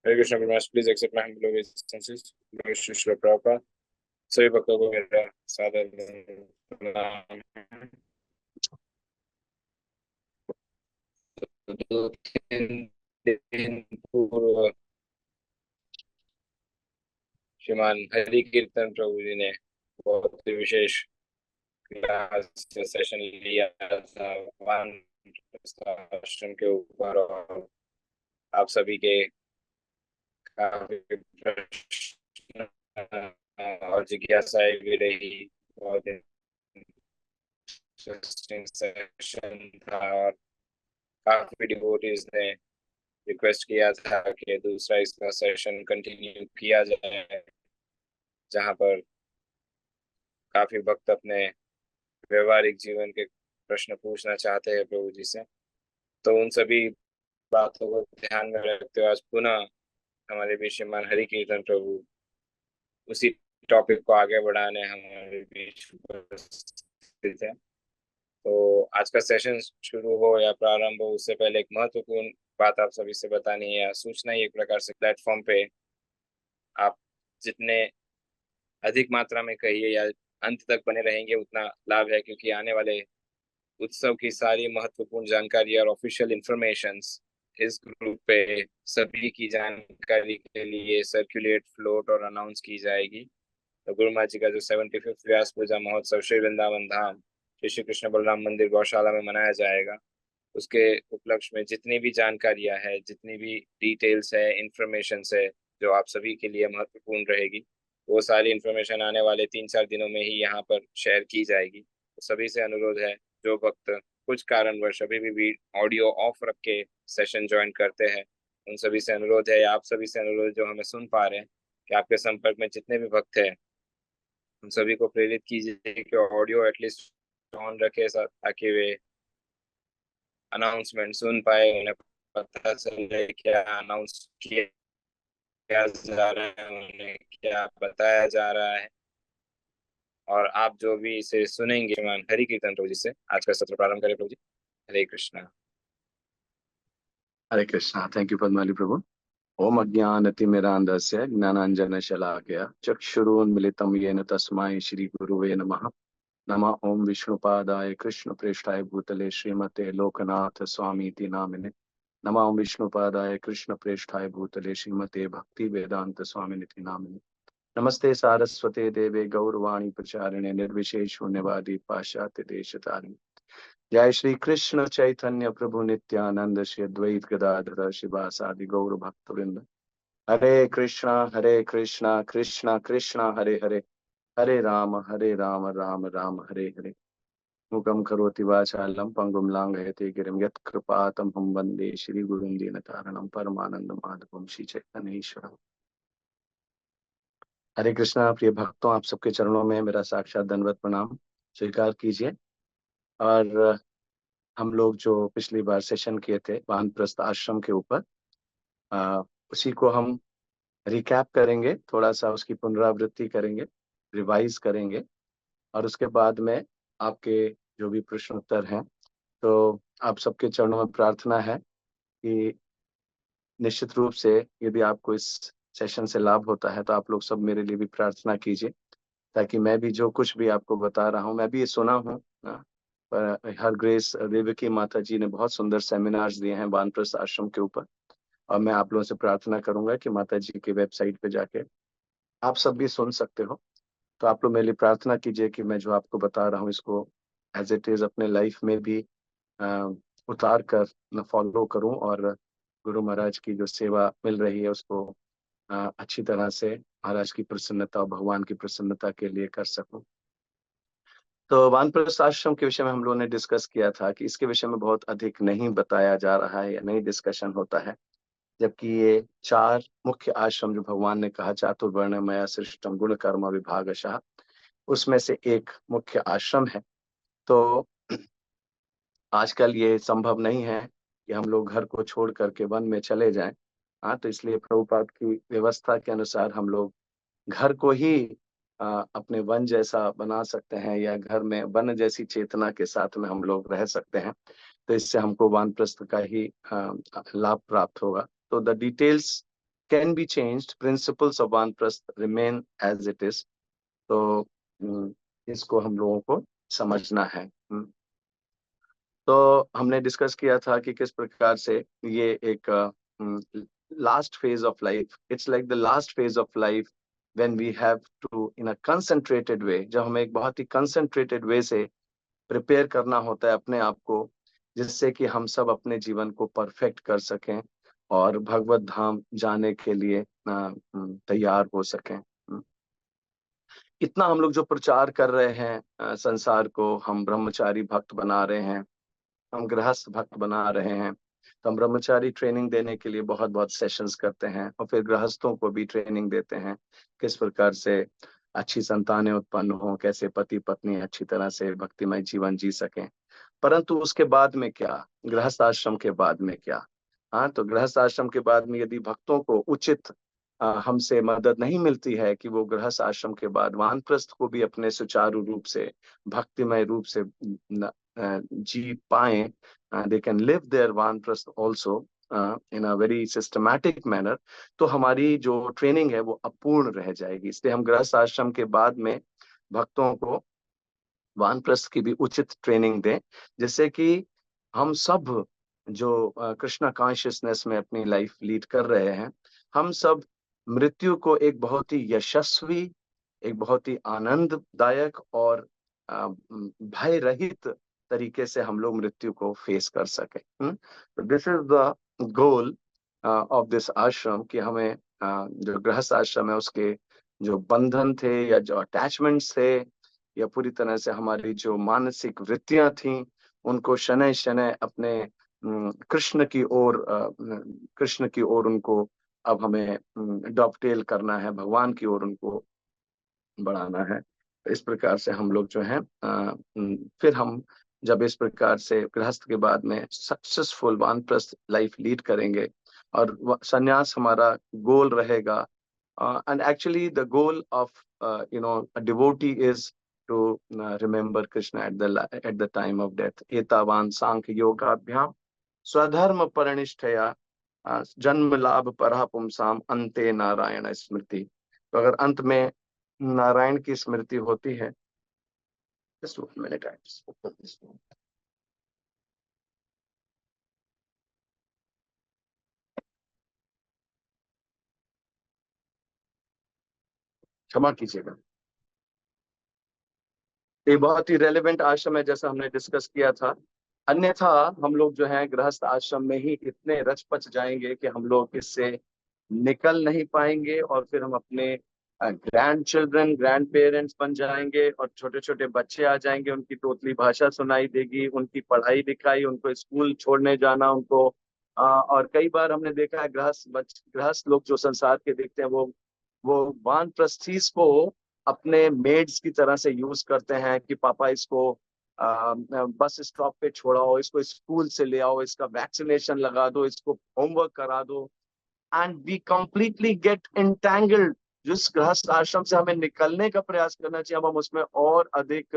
हरे कृष्ण परमाश, please accept my humble obeisances. Lord Srila Prabhupada, सभी भक्तों को मेरा सादर प्रणाम है। दो तीन दिन पूर्व श्रीमान हरि कीर्तन प्रभु जी ने बहुत ही विशेष क्लास सेशन लिया था आश्रम के ऊपर, और आप सभी के काफी प्रश्न और जिज्ञासाएं भी रही। बहुत इंटरेस्टिंग सेशन था और काफी डिवोटीज ने रिक्वेस्ट किया था कि दूसरा इसका सेशन कंटिन्यू किया जाए, जहाँ पर काफी भक्त अपने व्यवहारिक जीवन के प्रश्न पूछना चाहते हैं प्रभु जी से। तो उन सभी बातों को ध्यान में रखते हुए आज पुनः हमारे बीच श्रीमान हरि कीर्तन प्रभु उसी टॉपिक को आगे बढ़ाने हमारे बीच उपस्थित है। तो आज का सेशन शुरू हो या प्रारंभ हो, उससे पहले एक महत्वपूर्ण बात आप सभी से बतानी है या सूचना ही एक प्रकार से। प्लेटफॉर्म पे आप जितने अधिक मात्रा में कहिए या अंत तक बने रहेंगे उतना लाभ है, क्योंकि आने वाले उत्सव की सारी महत्वपूर्ण जानकारी और ऑफिशियल इंफॉर्मेशंस इस ग्रुप पे सभी की जानकारी के लिए सर्कुलेट, फ्लोट और अनाउंस की जाएगी। तो गुरु महाराज जी का जो 75th व्यास पूजा महोत्सव श्री वृंदावन धाम श्री श्री कृष्ण बलराम मंदिर गौशाला में मनाया जाएगा, उसके उपलक्ष्य में जितनी भी जानकारियां है, जितनी भी डिटेल्स है, इंफॉर्मेशन है, जो आप सभी के लिए महत्वपूर्ण रहेगी, वो सारी इंफॉर्मेशन आने वाले 3-4 दिनों में ही यहाँ पर शेयर की जाएगी। तो सभी से अनुरोध है, जो भक्त कुछ कारणवश अभी भी ऑडियो ऑफ रख के सेशन ज्वाइन करते हैं, उन सभी से अनुरोध है, या आप सभी से अनुरोध जो हमें सुन पा रहे हैं, कि आपके संपर्क में जितने भी भक्त हैं उन सभी को प्रेरित कीजिए कि ऑडियो एटलीस्ट ऑन रखे, ताकि वे अनाउंसमेंट सुन पाए, उन्हें पता चले क्या अनाउंस किया जा रहा है, उन्हें क्या बताया जा रहा है। और आप जो भी इसे सुनेंगे श्रीमान हरि कीर्तन प्रभु जी से आज का सत्र प्रारंभ करें प्रभु जी। हरे कृष्णा। हरे कृष्णा। थैंक यू पद्माली प्रभु। ओम अज्ञानतिमिरान्धस्य ज्ञानाञ्जनशलाकया चक्षुरुन्मिलितं येन तस्मै श्रीगुरुवे नमः। नमः ओम विष्णुपादाय कृष्णप्रेष्ठाय भूतले श्रीमते लोकनाथ स्वामीति नामिने। नमः ओम विष्णुपादाय कृष्णप्रेष्ठाय भूतले श्रीमते भक्ति वेदांत स्वामिनिति नामिने। नमस्ते सारस्वते देवे गौरवाणी प्रचारिणे निर्विशेष शून्यवादी पाश्चात्य देशतारिणे। जय श्री कृष्ण चैतन्य प्रभु नित्यानंद श्री अद्वैत गदाधर शिवासादि गौर भक्त वृंद। हरे कृष्णा कृष्णा कृष्णा हरे हरे, हरे राम राम राम हरे हरे। मुखं करोति वाचालं पंगुं लांघयते गिरिं यत्कृपातमहं वन्दे श्रीगुरुं दीनतारणं परमानन्दमाधवं श्रीचैतन्येश्वरम्। हरे कृष्णा। प्रिय भक्तों, आप सबके चरणों में मेरा साक्षात दंडवत प्रणाम स्वीकार कीजिए। और हम लोग जो पिछली बार सेशन किए थे वानप्रस्थ आश्रम के ऊपर, उसी को हम रिकैप करेंगे, थोड़ा सा उसकी पुनरावृत्ति करेंगे, रिवाइज करेंगे, और उसके बाद में आपके जो भी प्रश्न उत्तर हैं, तो आप सबके चरणों में प्रार्थना है कि निश्चित रूप से यदि आपको इस सेशन से लाभ होता है तो आप लोग सब मेरे लिए भी प्रार्थना कीजिए, ताकि मैं भी जो कुछ भी आपको बता रहा हूँ, मैं भी ये सुना हूँ। पर हर ग्रेस देवकी माता जी ने बहुत सुंदर सेमिनार्स दिए हैं वानप्रस्थ आश्रम के ऊपर, और मैं आप लोगों से प्रार्थना करूंगा कि माता जी की वेबसाइट पे जाके आप सब भी सुन सकते हो। तो आप लोग मेरे लिए प्रार्थना कीजिए कि मैं जो आपको बता रहा हूँ इसको एज इट इज अपने लाइफ में भी उतार कर मैं फॉलो करूं, और गुरु महाराज की जो सेवा मिल रही है उसको अच्छी तरह से महाराज की प्रसन्नता और भगवान की प्रसन्नता के लिए कर सकूं। तो वानप्रस्थ आश्रम के विषय में हम लोगों ने डिस्कस किया था कि इसके विषय में बहुत अधिक नहीं बताया जा रहा है या नहीं डिस्कशन होता है, जबकि ये 4 मुख्य आश्रम जो भगवान ने कहा चातुर्वर्ण मया सृष्टम गुण कर्म विभागशः, उसमें से एक मुख्य आश्रम है। तो आजकल ये संभव नहीं है कि हम लोग घर को छोड़ करके वन में चले जाएं। हाँ, तो इसलिए प्रभुपाद की व्यवस्था के अनुसार हम लोग घर को ही अपने वन जैसा बना सकते हैं, या घर में वन जैसी चेतना के साथ में हम लोग रह सकते हैं। तो इससे हमको वानप्रस्थ का ही लाभ प्राप्त होगा। तो the details can be changed. Principles of वानप्रस्थ remain as it is. तो इसको हम लोगों को समझना है। तो हमने डिस्कस किया था कि किस प्रकार से ये एक last phase of life, it's like the last phase of life when we have to in a concentrated way, जब हमें एक बहुत ही कंसंट्रेटेड वे से प्रिपेयर करना होता है अपने आप को, जिससे कि हम सब अपने जीवन को परफेक्ट कर सकें और भगवत धाम जाने के लिए तैयार हो सकें। इतना हम लोग जो प्रचार कर रहे हैं संसार को, हम ब्रह्मचारी भक्त बना रहे हैं, हम गृहस्थ भक्त बना रहे हैं, तो हम ब्रह्मचारी ट्रेनिंग देने के लिए बहुत बहुत सेशंस करते हैं और फिर गृहस्थों को भी ट्रेनिंग देते हैं किस प्रकार से अच्छी संतानें उत्पन्न हो, कैसे पति पत्नी अच्छी तरह से भक्तिमय जीवन जी सकें। परंतु उसके बाद में क्या, गृहस्थ आश्रम के बाद में क्या? हाँ, तो गृहस्थ आश्रम के बाद में यदि भक्तों को उचित हमसे मदद नहीं मिलती है कि वो गृहस्थ आश्रम के बाद वानप्रस्थ को भी अपने सुचारू रूप से भक्तिमय रूप से जी पाए, दे कैन लिव देयर वानप्रस्थ also in a very systematic manner, तो हमारी जो ट्रेनिंग है वो अपूर्ण रह जाएगी। इसलिए हम गृहस्थ आश्रम के बाद में भक्तों को वानप्रस्थ की भी उचित ट्रेनिंग दें, जिससे कि हम सब जो कृष्णा कॉन्शियसनेस में अपनी लाइफ लीड कर रहे हैं, हम सब मृत्यु को एक बहुत ही यशस्वी, एक बहुत ही आनंददायक और भय रहित तरीके से हम लोग मृत्यु को फेस कर सके। This is the goal of this आश्रम, कि हमें जो गृहस्थ आश्रम है उसके जो बंधन थे या जो अटैचमेंट्स थे या पूरी तरह से हमारी जो मानसिक वृत्तियां थीं, उनको शनय शनय अपने कृष्ण की ओर उनको अब हमें डॉपटेल करना है, भगवान की ओर उनको बढ़ाना है। तो इस प्रकार से हम लोग जो है फिर हम जब इस प्रकार से गृहस्थ के बाद में सक्सेसफुल वानप्रस्थ लाइफ लीड करेंगे और संन्यास हमारा गोल रहेगा। and actually the goal of a devotee is to remember Krishna at the time of death. Etavan sankhya yogabhyam swadharma paranishthaya जन्म लाभ परा पुंसाम अंते नारायण स्मृति। तो अगर अंत में नारायण की स्मृति होती है, just 1 minute, I just open this one. क्षमा कीजिएगा। ये बहुत ही रेलेवेंट आश्रम है जैसा हमने डिस्कस किया था। अन्यथा हम लोग जो है गृहस्थ आश्रम में ही इतने रच पच जाएंगे कि हम लोग इससे निकल नहीं पाएंगे और फिर हम अपने ग्रैंड चिल्ड्रन, ग्रैंड पेरेंट्स बन जाएंगे और छोटे छोटे बच्चे आ जाएंगे, उनकी तोतली भाषा सुनाई देगी, उनकी पढ़ाई लिखाई, उनको स्कूल छोड़ने जाना, उनको और कई बार हमने देखा है गृहस्थ लोग जो संसार के देखते हैं वो वानप्रस्थीस को अपने मेड्स की तरह से यूज करते हैं कि पापा इसको बस स्टॉप पे छोड़ाओ, इसको स्कूल से ले आओ, इसका वैक्सीनेशन लगा दो, इसको होमवर्क करा दो, and we completely get entangled. जिस गृहस्थ आश्रम से हमें निकलने का प्रयास करना चाहिए, अब हम उसमें और अधिक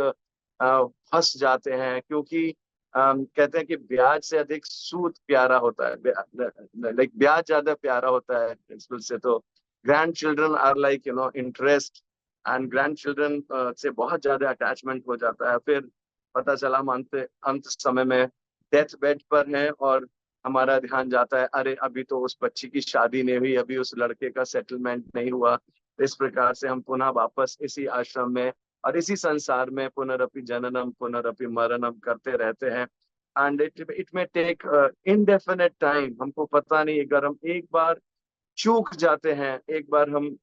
फंस जाते हैं, क्योंकि कहते हैं कि ब्याज से अधिक सूद प्यारा होता है, लाइक ब्याज ज्यादा प्यारा होता है प्रिंसिपल से। तो grandchildren are like interest, and grandchildren से बहुत ज्यादा अटैचमेंट हो जाता है। फिर पता चला हम अंत समय में डेथ बेड पर हैं और हमारा ध्यान जाता है, अरे अभी तो उस बच्ची की शादी नहीं हुई, अभी उस लड़के का सेटलमेंट नहीं हुआ। इस प्रकार से हम पुनः वापस इसी आश्रम में और इसी संसार में पुनरअपि जननम पुनरअपि मरणम करते रहते हैं। एंड इट में टेक इनडेफिनेट टाइम। हमको पता नहीं, अगर हम एक बार चूक जाते हैं, एक बार हम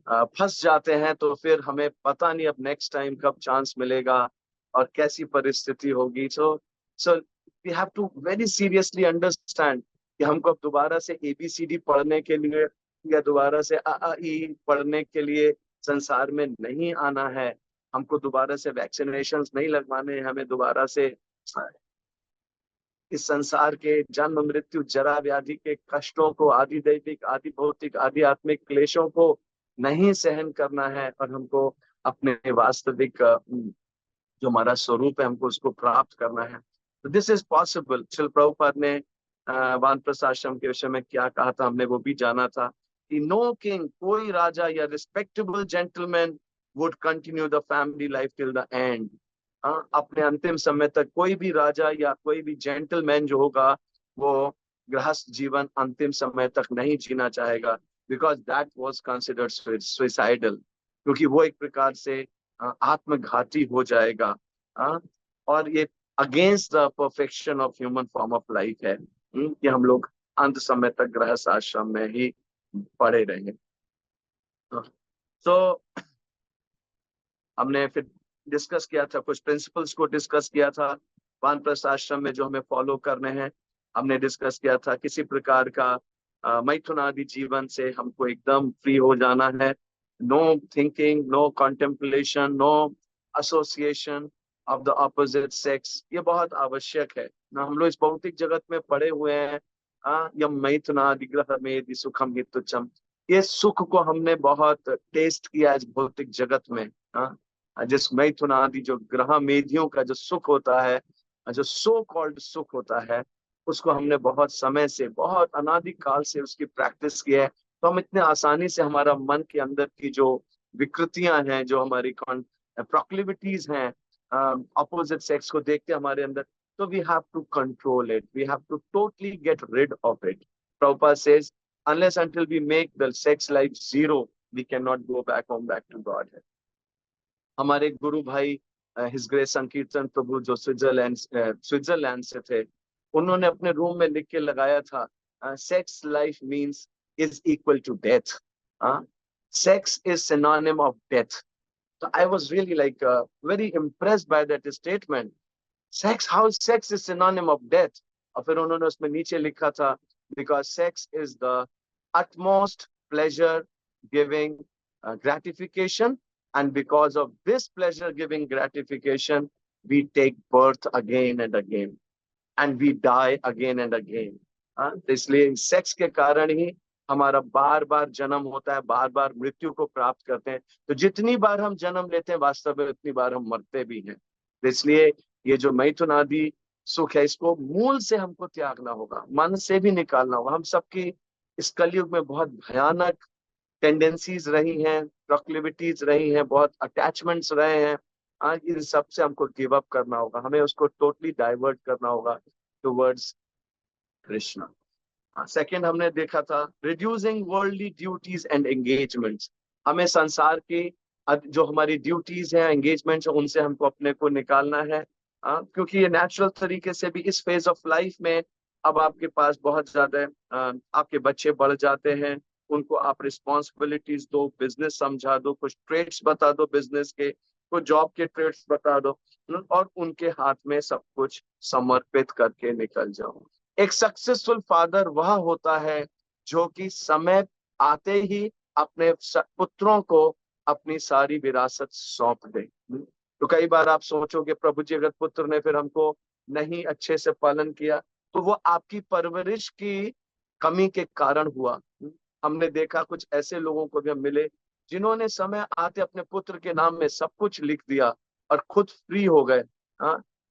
फंस जाते हैं, तो फिर हमें पता नहीं अब नेक्स्ट टाइम कब चांस मिलेगा और कैसी परिस्थिति होगी। So we have to very seriously understand कि हमको अब दोबारा से ABCD पढ़ने के लिए या दोबारा से AAE पढ़ने के लिए संसार में नहीं आना है। हमको दोबारा से वैक्सीनेशन नहीं लगवाने हैं, हमें दोबारा से इस संसार के जन्म मृत्यु जरा व्याधि के कष्टों को, आदि दैविक आदि भौतिक आदि आत्मिक क्लेशों को नहीं सहन करना है और हमको अपने वास्तविक जो हमारा स्वरूप है हमको उसको प्राप्त करना है। तो this is possible. Srila Prabhupada ने वानप्रस्थ आश्रम के विषय में क्या कहा था हमने वो भी जाना था कि नो किंग, कोई राजा या respectable gentleman would continue the family life till the end. अपने अंतिम समय तक कोई भी राजा या कोई भी जेंटलमैन जो होगा वो गृहस्थ जीवन अंतिम समय तक नहीं जीना चाहेगा, because that was considered suicidal, क्योंकि वो एक प्रकार से आत्मघाती हो जाएगा। और ये against the perfection of human form of life है कि हम लोग अंत समय तक गृहस्थ आश्रम में ही पड़े रहेंगे। तो हमने फिर डिस्कस किया था, कुछ प्रिंसिपल्स को डिस्कस किया था वानप्रस्थ आश्रम में जो हमें फॉलो करने हैं। हमने डिस्कस किया था किसी प्रकार का मैथुन आदि जीवन से हमको एकदम फ्री हो जाना है। No thinking, no contemplation, no association of the opposite sex, ये बहुत आवश्यक है ना। हम लोग इस भौतिक जगत में पड़े हुए हैं, यम मैथुनादि ग्रह में सुखम हितुच्छम, ये सुख को हमने बहुत टेस्ट किया इस भौतिक जगत में। जिस मैथुन आदि जो ग्रह मेधियों का जो सुख होता है, जो सो कॉल्ड सुख होता है, उसको हमने बहुत समय से, बहुत अनादि काल से उसकी प्रैक्टिस की है। तो हम इतने आसानी से हमारा मन के अंदर की जो विकृतियां हैं, जो हमारी प्रोक्लिविटीज हैं अपोजिट सेक्स को देख के हमारे अंदर, तो we have to control it, we have to totally get rid of it. Prabhupada says unless until we make the sex life zero, we cannot go back home, back to God. हमारे गुरु भाई his grace संकीर्तन प्रभु जो Switzerland से थे, उन्होंने अपने room में लिख के लगाया था, sex life means is equal to death, sex is synonym of death. So I was really like very impressed by that statement. Sex, how sex is synonym of death? और फिर उन्होंने उसमें नीचे लिखा था, because sex is the utmost pleasure giving gratification, and because of this pleasure giving gratification we take birth again and again and we die again and again. तो इसलिए sex के कारण ही हमारा बार बार जन्म होता है, बार बार मृत्यु को प्राप्त करते हैं। तो जितनी बार हम जन्म लेते हैं वास्तव में उतनी बार हम मरते भी हैं। तो इसलिए ये जो मैथुन आदि सुख है, इसको मूल से हमको त्यागना होगा, मन से भी निकालना होगा। हम सबकी इस कलयुग में बहुत भयानक टेंडेंसीज रही हैं, प्रोक्लिविटीज रही हैं, बहुत अटैचमेंट्स रहे हैं। आज इन सब से हमको गिव अप करना होगा, हमें उसको टोटली डाइवर्ट करना होगा टुवर्ड्स कृष्णा। सेकंड हमने देखा था reducing worldly duties and engagements. हमें संसार की जो हमारी ड्यूटीज हैं, एंगेजमेंट्स, उनसे हमको अपने को निकालना है। क्योंकि ये नेचुरल तरीके से भी इस फेज ऑफ लाइफ में अब आपके पास बहुत ज्यादा आपके बच्चे बढ़ जाते हैं, उनको आप रिस्पॉन्सिबिलिटीज दो, बिजनेस समझा दो, कुछ ट्रेड्स बता दो बिजनेस के, कुछ जॉब के ट्रेड्स बता दो, और उनके हाथ में सब कुछ समर्पित करके निकल जाओ। एक सक्सेसफुल फादर वह होता है जो कि समय आते ही अपने पुत्रों को अपनी सारी विरासत सौंप दे। तो कई बार आप सोचोगे प्रभु जी अगर पुत्र ने फिर हमको नहीं अच्छे से पालन किया, तो वो आपकी परवरिश की कमी के कारण हुआ। हमने देखा कुछ ऐसे लोगों को भी हम मिले जिन्होंने समय आते अपने पुत्र के नाम में सब कुछ लिख दिया और खुद फ्री हो गए।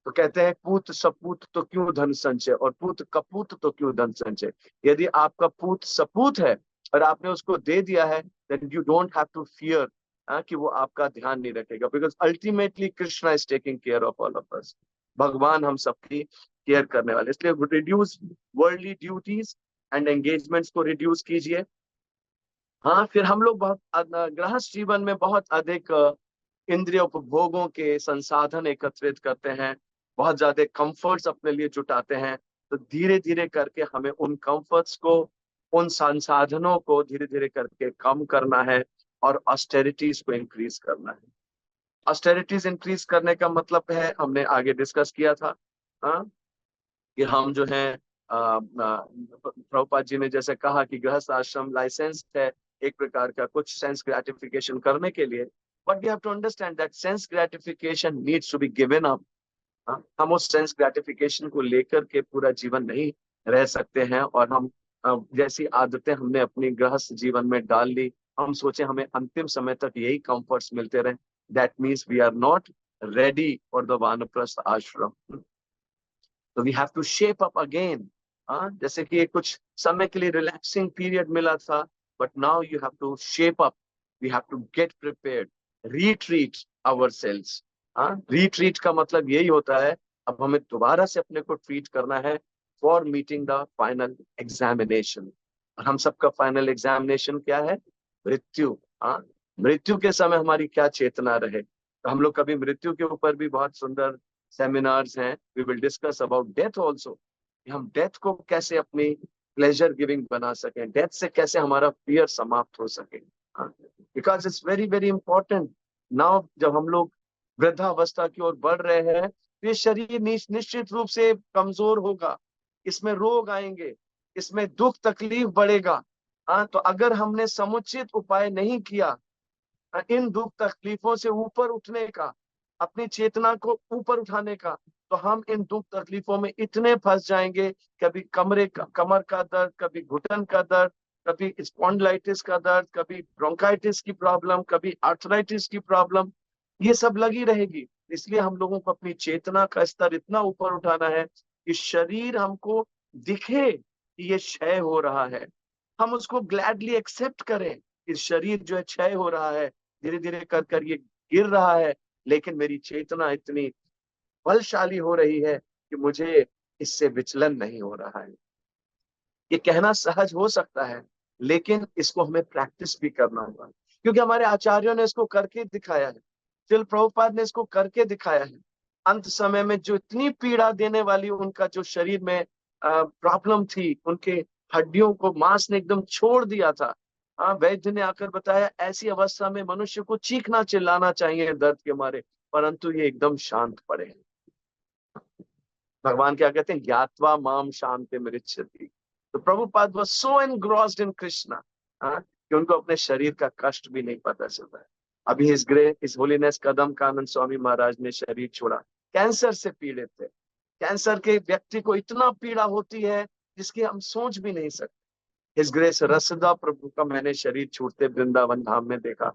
तो कहते हैं पूत सपूत तो क्यों धन संचय, और पूत कपूत तो क्यों धन संचय। यदि आपका पूत सपूत है और आपने उसको दे दिया है, then you don't have to fear कि वो आपका ध्यान नहीं रखेगा, because ultimately Krishna is taking care of all of us. भगवान हम सबकी केयर करने वाले। इसलिए reduce worldly duties and engagements को रिड्यूस कीजिए। फिर हम लोग बहुत गृहस्थ जीवन में बहुत अधिक इंद्रिय उपभोगों के संसाधन एकत्रित करते हैं, बहुत ज्यादा कंफर्ट्स अपने लिए जुटाते हैं। तो धीरे धीरे करके हमें उन कंफर्ट्स को, उन संसाधनों को धीरे धीरे करके कम करना है और ऑस्टेरिटीज को इंक्रीज करना है। ऑस्टेरिटीज इंक्रीज करने का मतलब है, हमने आगे डिस्कस किया था कि हम जो है प्रभुपाद जी ने जैसे कहा कि गृहस्थ आश्रम लाइसेंस है एक प्रकार का कुछ सेंस ग्रेटिफिकेशन करने के लिए, but we have to understand that sense gratification needs to be given up. हम उस सेंस ग्रेटिफिकेशन को लेकर के पूरा जीवन नहीं रह सकते हैं, और हम जैसी आदतें हमने अपनी गृहस्थ जीवन में डाल ली, हम सोचे हमें अंतिम समय तक यही कंफर्ट्स मिलते रहे, that means we are not ready for the वानप्रस्थ आश्रम। So we have to shape up again हाँ, जैसे कि कुछ समय के लिए रिलैक्सिंग पीरियड मिला था, but now you have to shape up, we have to get prepared, retreat ourselves. हाँ, रीट्रीट का मतलब यही होता है, अब हमें दोबारा से अपने को ट्रीट करना है for meeting the final examination. और हम सबका फाइनल एग्जामिनेशन क्या है? मृत्यु। हाँ, मृत्यु के समय हमारी क्या चेतना रहे। तो हम लोग कभी मृत्यु के ऊपर भी बहुत सुंदर सेमिनार्स हैं, we will discuss about death also, कि हम डेथ को कैसे अपनी प्लेजर गिविंग बना सकें, डेथ से कैसे हमारा फियर समाप्त हो सके। Because it's very very important. Now जब हम लोग वृद्धावस्था की ओर बढ़ रहे हैं, तो ये शरीर निश्चित रूप से कमजोर होगा, इसमें रोग आएंगे, इसमें दुख तकलीफ बढ़ेगा। हाँ, तो अगर हमने समुचित उपाय नहीं किया इन दुख तकलीफों से ऊपर उठने का, अपनी चेतना को ऊपर उठाने का, तो हम इन दुख तकलीफों में इतने फंस जाएंगे, कभी कमर का दर्द, कभी घुटन का दर्द, कभी स्पॉन्डिलाइटिस का दर्द, कभी ब्रोंकाइटिस की प्रॉब्लम, कभी आर्थराइटिस की प्रॉब्लम, ये सब लगी रहेगी। इसलिए हम लोगों को अपनी चेतना का स्तर इतना ऊपर उठाना है कि शरीर हमको दिखे कि ये क्षय हो रहा है, हम उसको ग्लैडली एक्सेप्ट करें कि शरीर जो है क्षय हो रहा है, धीरे धीरे कर कर ये गिर रहा है, लेकिन मेरी चेतना इतनी बलशाली हो रही है कि मुझे इससे विचलन नहीं हो रहा है। ये कहना सहज हो सकता है, लेकिन इसको हमें प्रैक्टिस भी करना होगा, क्योंकि हमारे आचार्यों ने इसको करके दिखाया है, शिल प्रभुपाद ने इसको करके दिखाया है। अंत समय में जो इतनी पीड़ा देने वाली उनका जो शरीर में प्रॉब्लम थी, उनके हड्डियों को मांस ने एकदम छोड़ दिया था। हाँ, वैद्य ने आकर बताया ऐसी अवस्था में मनुष्य को चीखना चिल्लाना चाहिए दर्द के मारे, परंतु ये एकदम शांत पड़े हैं। भगवान क्या कहते हैं? ज्ञात्वा माम शांति मृच्छति। तो Prabhupada was so engrossed in Krishna, कि उनको अपने शरीर का कष्ट भी नहीं पता चलता है। अभी हिज ग्रेस हिज होलीनेस कदम कानन स्वामी महाराज ने शरीर छोड़ा, कैंसर से पीड़ित थे। कैंसर के व्यक्ति को इतना पीड़ा होती है जिसकी हम सोच भी नहीं सकते। हिज ग्रेस रसदा प्रभु का मैंने शरीर छूटते वृंदावन धाम में देखा।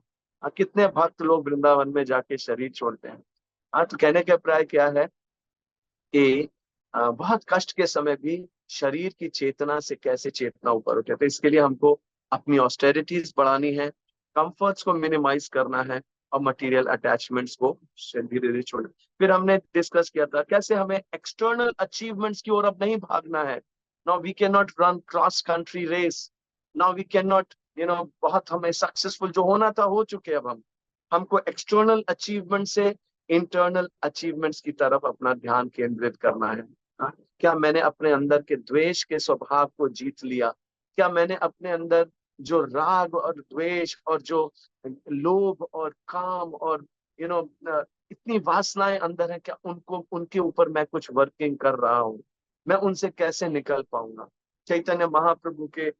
कितने भक्त लोग वृंदावन में जाके शरीर छोड़ते हैं। तो कहने का प्राय क्या है कि बहुत कष्ट के समय भी शरीर की चेतना से कैसे चेतना ऊपर उठे। तो इसके लिए हमको अपनी ऑस्टेरिटीज बढ़ानी है, कंफर्ट्स को मिनिमाइज करना है, और मटेरियल अटैचमेंट्स को धीरे धीरे छोड़ना। फिर हमने डिस्कस किया था कैसे हमें एक्सटर्नल अचीवमेंट्स की ओर अब नहीं भागना है। Now we can not run cross country race, now we can not बहुत हमें सक्सेसफुल जो होना था हो चुके। अब हमको एक्सटर्नल अचीवमेंट से इंटरनल अचीवमेंट्स की तरफ अपना ध्यान केंद्रित करना है। क्या मैंने अपने अंदर के द्वेष के स्वभाव को जीत लिया? क्या मैंने अपने अंदर जो राग और द्वेष और जो लोभ और काम और यू नो इतनी वासनाएं अंदर है, क्या उनको उनके ऊपर मैं कुछ वर्किंग कर रहा हूँ? मैं उनसे कैसे निकल पाऊंगा? चैतन्य महाप्रभु के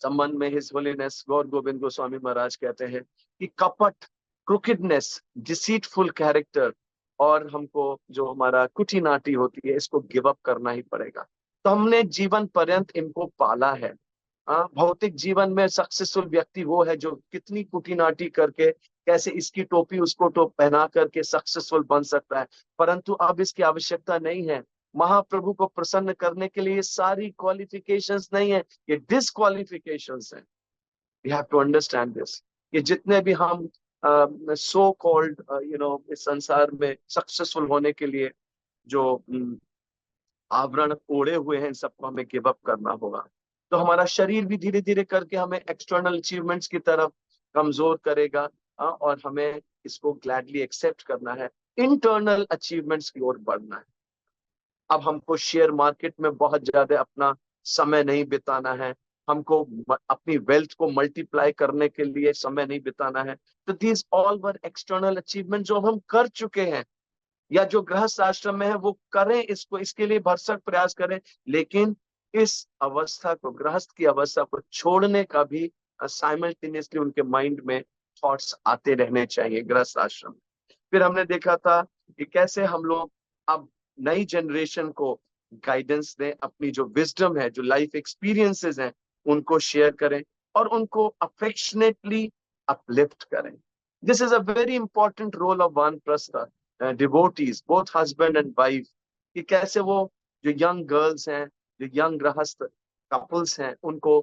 संबंध में हिज होलीनेस गौर गोविंद गोस्वामी महाराज कहते हैं कि कपट, क्रुकिडनेस, डिसीटफुल कैरेक्टर और हमको जो हमारा कुटिनाटी होती है, इसको गिव अप करना ही पड़ेगा। तो हमने जीवन पर्यंत इनको पाला है। भौतिक जीवन में सक्सेसफुल व्यक्ति वो है जो कितनी कुटिनाटी करके कैसे इसकी टोपी उसको टोप पहना करके सक्सेसफुल बन सकता है, परंतु अब इसकी आवश्यकता नहीं है। महाप्रभु को प्रसन्न करने के लिए ये सारी क्वालिफिकेशंस नहीं है, ये डिसक्वालिफिकेशंस हैं। We have to understand this. ये जितने भी हम सो कॉल्ड इस संसार में सक्सेसफुल होने के लिए जो आवरण ओढ़े हुए हैं, इन सबको हमें गिव अप करना होगा। तो हमारा शरीर भी धीरे धीरे करके हमें एक्सटर्नल अचीवमेंट्स की तरफ कमजोर करेगा, और हमें इसको ग्लैडली एक्सेप्ट करना है, इंटरनल अचीवमेंट्स की ओर बढ़ना है। अब हमको शेयर मार्केट में बहुत ज्यादा अपना समय नहीं बिताना है, हमको अपनी वेल्थ को मल्टीप्लाई करने के लिए समय नहीं बिताना है। तो these all were external achievement जो हम कर चुके हैं, या जो गृहस्थ आश्रम में है वो करें, इसको इसके लिए भरसक प्रयास करें, लेकिन इस अवस्था को, गृहस्थ की अवस्था को छोड़ने का भी साइमल्टेनियसली उनके माइंड में थॉट्स आते रहने चाहिए गृहस्थ आश्रम। फिर हमने देखा था कि कैसे हम लोग अब नई जनरेशन को गाइडेंस दें, अपनी जो विजडम है, जो लाइफ एक्सपीरियंसेस हैं, उनको शेयर करें और उनको अफेक्शनेटली अपलिफ्ट करें। This is a very important role of vanaprastha devotees, both husband and wife, कि कैसे वो जो यंग गर्ल्स हैं जो यंग गृहस्थ कपल्स हैं उनको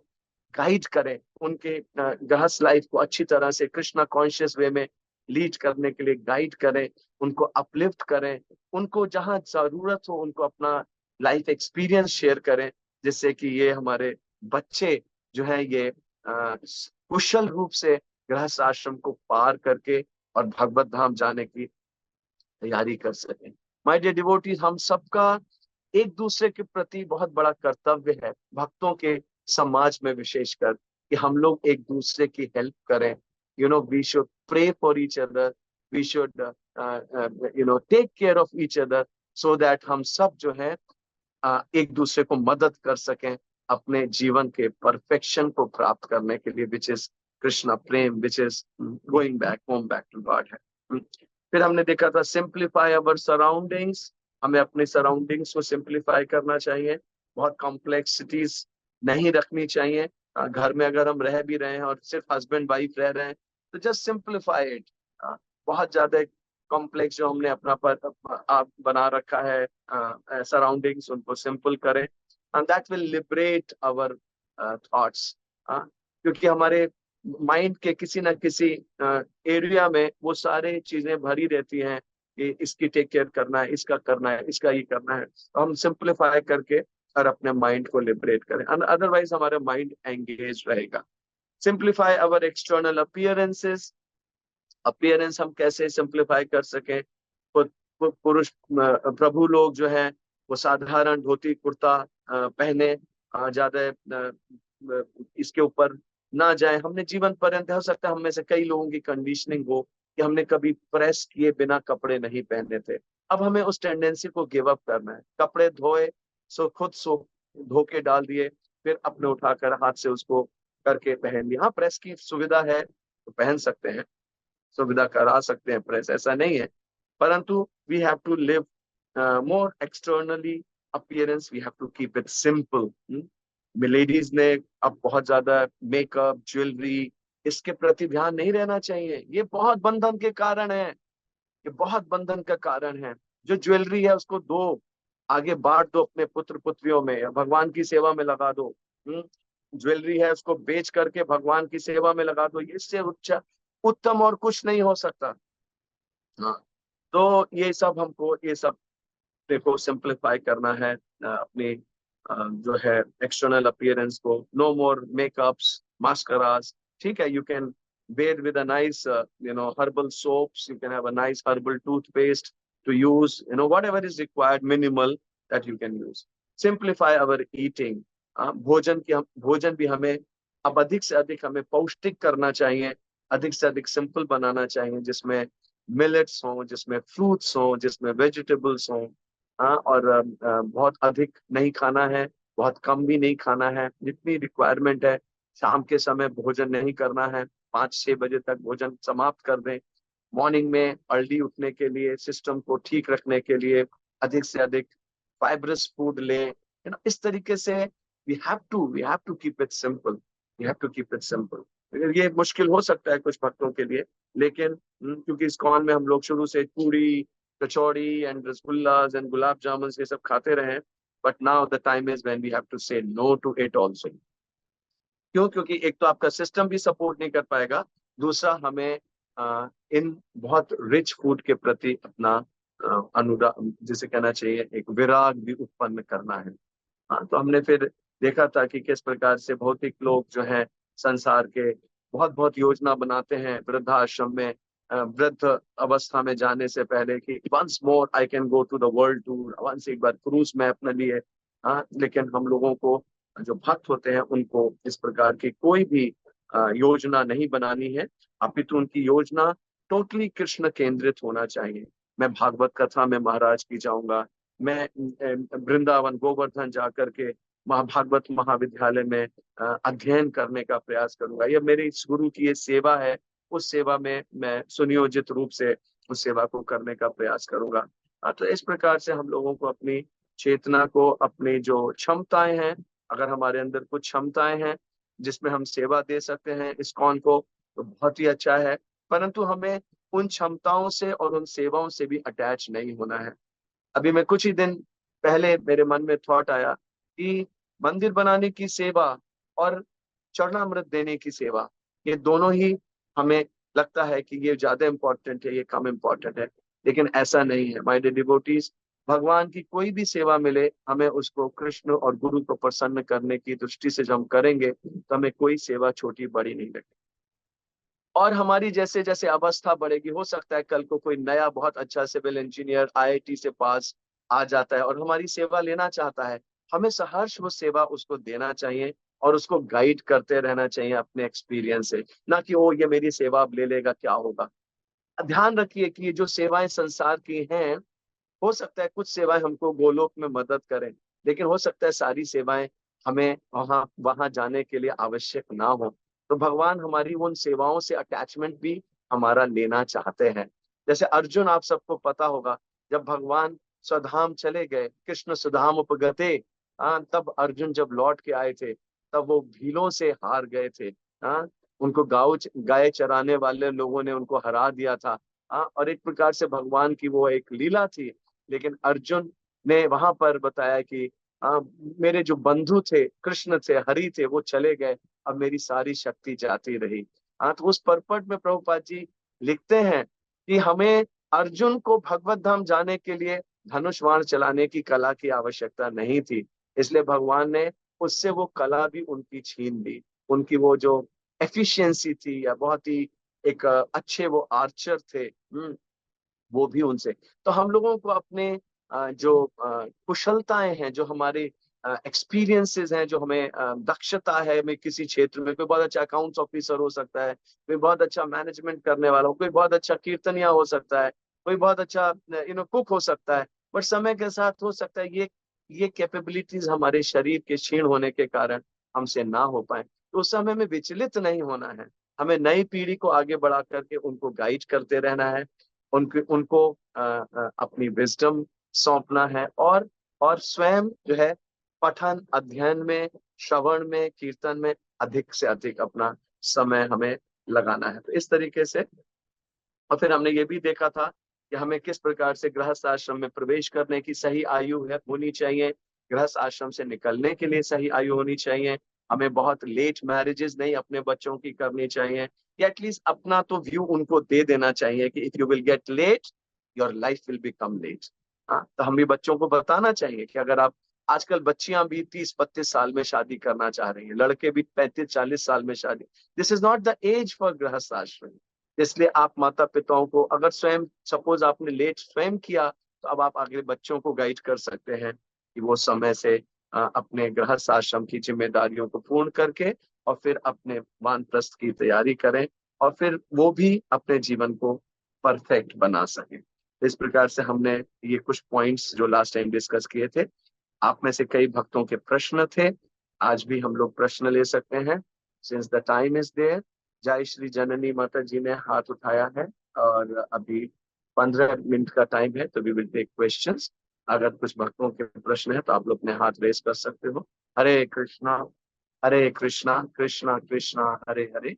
गाइड करें, उनके गृहस्थ लाइफ को अच्छी तरह से कृष्णा कॉन्शियस वे में लीड करने के लिए गाइड करें, उनको अपलिफ्ट करें, उनको जहां जरूरत हो उनको अपना लाइफ एक्सपीरियंस शेयर करें, जिससे कि ये हमारे बच्चे जो है ये कुशल रूप से गृहस्थ आश्रम को पार करके और भगवत धाम जाने की तैयारी कर सकें। माय डियर डिवोटीज, हम सबका एक दूसरे के प्रति बहुत बड़ा कर्तव्य है, भक्तों के समाज में विशेषकर, कि हम लोग एक दूसरे की हेल्प करें। We should pray for each other, we should take care of each other, so that हम सब जो है एक दूसरे को मदद कर सकें अपने जीवन के परफेक्शन को प्राप्त करने के लिए, विच इज कृष्णा प्रेम, which is going back home, back to God है। फिर हमने देखा था सिंप्लीफाई अवर सराउंडिंग्स, हमें अपने सराउंडिंग्स को सिंप्लीफाई करना चाहिए, बहुत कॉम्प्लेक्सिटीज नहीं रखनी चाहिए। घर में अगर हम रह भी रहे हैं और सिर्फ हस्बैंड वाइफ रह रहे हैं तो जस्ट सिंप्लीफाई इट। बहुत ज्यादा कॉम्प्लेक्स जो हमने अपना पर आप बना रखा है सराउंडिंग्स, उनको सिंपल करें, and that will liberate our thoughts. क्योंकि हमारे माइंड के किसी ना किसी एरिया में वो सारे चीजें भरी रहती हैं कि इसकी टेक केयर करना है, इसका करना है, इसका ये करना है, तो हम सिंप्लीफाई करके और अपने माइंड को लिबरेट करें, अदरवाइज हमारा माइंड एंगेज रहेगा। सिंप्लीफाई अवर एक्सटर्नल अपीयरेंसेस, अपीयरेंस हम कैसे सिंप्लीफाई कर सकें। पुरुष प्रभु लोग जो हैं वो साधारण धोती कुर्ता पहने, ज्यादा इसके ऊपर ना जाए। हमने जीवन पर्यंत, हो सकता है हम में से कई लोगों की कंडीशनिंग हो कि हमने कभी प्रेस किए बिना कपड़े नहीं पहने थे, अब हमें उस टेंडेंसी को गिव अप करना है। कपड़े धोए सो धो के डाल दिए, फिर अपने उठाकर हाथ से उसको करके पहन लिया। हाँ, प्रेस की सुविधा है तो पहन सकते हैं, सुविधा करा सकते हैं प्रेस, ऐसा नहीं है, परंतु we have to live more externally appearance, we have to keep it simple. Ladies ने अब बहुत ज्यादा मेकअप, ज्वेलरी, इसके प्रति ध्यान नहीं रहना चाहिए। ये बहुत बंधन के कारण है, ये बहुत बंधन का कारण है। जो ज्वेलरी है उसको दो, आगे बांट दो अपने पुत्र पुत्रियों में, या भगवान की सेवा में लगा दो। ज्वेलरी है उसको बेच करके भगवान की सेवा में लगा दो, इससे उत्तम और कुछ नहीं हो सकता। हाँ, तो ये सब हमको, ये सब देखो सिंप्लीफाई करना है अपनी जो है एक्सटर्नल अपीयरेंस को। नो मोर मेकअप्स, मास्करास, ठीक है, you can bathe with a nice herbal soaps, you can have a nice herbal toothpaste to use, whatever is required, minimal, that you can use. Simplify our eating, भोजन भी हमें अब अधिक से अधिक हमें पौष्टिक करना चाहिए, अधिक से अधिक सिंपल बनाना चाहिए, जिसमें मिलेट्स हो, जिसमें फ्रूट्स हो, जिसमें वेजिटेबल्स हो। और बहुत अधिक नहीं खाना है, बहुत कम भी नहीं खाना है, जितनी रिक्वायरमेंट है। शाम के समय भोजन नहीं करना है, 5-6 बजे तक भोजन समाप्त कर दें। मॉर्निंग में अर्ली उठने के लिए, सिस्टम को ठीक रखने के लिए अधिक से अधिक फाइब्रस फूड लें। इस तरीके से we have to keep it simple, we have to keep it simple. ये मुश्किल हो सकता है कुछ भक्तों के लिए, लेकिन क्योंकि इस्कॉन में हम लोग शुरू से पूरी, कचौड़ी एंड रसगुल्लास एंड गुलाब जामुन ये सब खाते रहे, but now the time is when we have to say no to it also. क्यों? क्योंकि एक तो आपका सिस्टम भी सपोर्ट नहीं कर पाएगा, दूसरा हमें इन बहुत रिच फूड के प्रति अपना अनुराग, जिसे कहना चाहिए एक विराग भी उत्पन्न करना है। हाँ, तो हमने फिर देखा था कि किस प्रकार से भौतिक लोग जो हैं संसार के बहुत बहुत योजना बनाते हैं वृद्धाश्रम में, वृद्ध अवस्था में जाने से पहले, कि once more I can go to the world tour, once एक बार क्रूज में अपने लिए। हाँ, लेकिन हम लोगों को, जो भक्त होते हैं, उनको इस प्रकार की कोई भी योजना नहीं बनानी है, अपितु उनकी योजना टोटली कृष्ण केंद्रित होना चाहिए। मैं भागवत कथा में महाराज की जाऊंगा, मैं वृंदावन गोवर्धन जाकर के भागवत महाविद्यालय में अध्ययन करने का प्रयास करूंगा। यह मेरी इस गुरु की ये सेवा है, उस सेवा में मैं सुनियोजित रूप से उस सेवा को करने का प्रयास करूंगा। तो इस प्रकार से हम लोगों को अपनी चेतना को, अपनी जो क्षमताएं हैं, अगर हमारे अंदर कुछ क्षमताएं हैं जिसमें हम सेवा दे सकते हैं इस्कॉन को, तो बहुत ही अच्छा है, परंतु हमें उन क्षमताओं से और उन सेवाओं से भी अटैच नहीं होना है। अभी मैं कुछ ही दिन पहले मेरे मन में थॉट आया कि मंदिर बनाने की सेवा और चरणामृत देने की सेवा, ये दोनों ही हमें लगता है कि ये ज्यादा इम्पोर्टेंट है, ये कम इम्पोर्टेंट है, लेकिन ऐसा नहीं है माय डियर डिवोटीज। भगवान की कोई भी सेवा मिले, हमें उसको कृष्ण और गुरु को प्रसन्न करने की दृष्टि से जब हम करेंगे तो हमें कोई सेवा छोटी बड़ी नहीं लगेगी। और हमारी जैसे जैसे अवस्था बढ़ेगी, हो सकता है कल को कोई नया बहुत अच्छा सिविल इंजीनियर आईआईटी से पास आ जाता है और हमारी सेवा लेना चाहता है, हमें सहर्ष वो सेवा उसको देना चाहिए और उसको गाइड करते रहना चाहिए अपने एक्सपीरियंस से, ना कि ओ ये मेरी सेवा अब ले लेगा क्या होगा। ध्यान रखिए कि ये जो सेवाएं संसार की हैं, हो सकता है कुछ सेवाएं हमको गोलोक में मदद करें, लेकिन हो सकता है सारी सेवाएं हमें वहां वहां जाने के लिए आवश्यक ना हो। तो भगवान हमारी उन सेवाओं से अटैचमेंट भी हमारा लेना चाहते हैं। जैसे अर्जुन, आप सबको पता होगा, जब भगवान स्वधाम चले गए, कृष्ण सुधाम उपगते, तब अर्जुन जब लौट के आए थे, तब वो भीलों से हार गए थे। हाँ, उनको गाय चराने वाले लोगों ने उनको हरा दिया था। हाँ, और एक प्रकार से भगवान की वो एक लीला थी। लेकिन अर्जुन ने वहां पर बताया कि मेरे जो बंधु थे, कृष्ण थे, हरि थे, वो चले गए, अब मेरी सारी शक्ति जाती रही। हाँ, तो उस परपट में प्रभुपाद जी लिखते हैं कि हमें अर्जुन को भगवत धाम जाने के लिए धनुष बाण चलाने की कला की आवश्यकता नहीं थी, इसलिए भगवान ने उससे वो कला भी उनकी छीन ली। उनकी वो जो एफिशिएंसी थी, या बहुत ही एक अच्छे वो आर्चर थे, वो भी उनसे। तो हम लोगों को अपने जो कुशलताएं हैं, जो हमारे एक्सपीरियंसेस हैं, जो हमें दक्षता है, हमें किसी क्षेत्र में, कोई बहुत अच्छा अकाउंट्स ऑफिसर हो सकता है, कोई बहुत अच्छा मैनेजमेंट करने वाला हो, कोई बहुत अच्छा कीर्तनिया हो सकता है, कोई बहुत अच्छा कुक हो सकता है। बट समय के साथ हो सकता है ये कैपेबिलिटीज हमारे शरीर के क्षीण होने के कारण हमसे ना हो पाए। तो उस समय में विचलित नहीं होना है, हमें नई पीढ़ी को आगे बढ़ा करके उनको गाइड करते रहना है, उनको अपनी विजडम सौंपना है, और स्वयं जो है पठन अध्ययन में, श्रवण में, कीर्तन में अधिक से अधिक अपना समय हमें लगाना है। तो इस तरीके से, और फिर हमने ये भी देखा था कि हमें किस प्रकार से गृहस्थ आश्रम में प्रवेश करने की सही आयु है होनी चाहिए, गृहस्थ आश्रम से निकलने के लिए सही आयु होनी चाहिए। हमें बहुत लेट मैरिजेस नहीं अपने बच्चों की करनी चाहिए, या एटलीस्ट अपना तो व्यू उनको दे देना चाहिए कि if you will get late, your life will become late. हाँ, तो हम भी बच्चों को बताना चाहिए कि अगर आप, आजकल बच्चियां भी 30-32 साल में शादी करना चाह रही हैं, लड़के भी 35-40 साल में शादी। This is not the age for grihastha ashram. इसलिए आप माता पिताओं को, अगर स्वयं सपोज आपने लेट स्वयं किया, तो अब आप आगे बच्चों को गाइड कर सकते हैं कि वो समय से अपने गृहस्थ आश्रम की जिम्मेदारियों को पूर्ण करके और फिर अपने वानप्रस्थ की तैयारी करें, और फिर वो भी अपने जीवन को परफेक्ट बना सके। इस प्रकार से हमने ये कुछ पॉइंट्स जो लास्ट टाइम डिस्कस किए थे। आप में से कई भक्तों के प्रश्न थे, आज भी हम लोग प्रश्न ले सकते हैं, since the time is there. जय श्री जननी माता जी ने हाथ उठाया है, और अभी 15 मिनट का टाइम है, तो वी विल टेक क्वेश्चंस। अगर कुछ भक्तों के प्रश्न है तो आप लोग अपने हाथ रेस कर सकते हो। हरे कृष्णा, हरे कृष्णा, कृष्णा कृष्णा हरे हरे,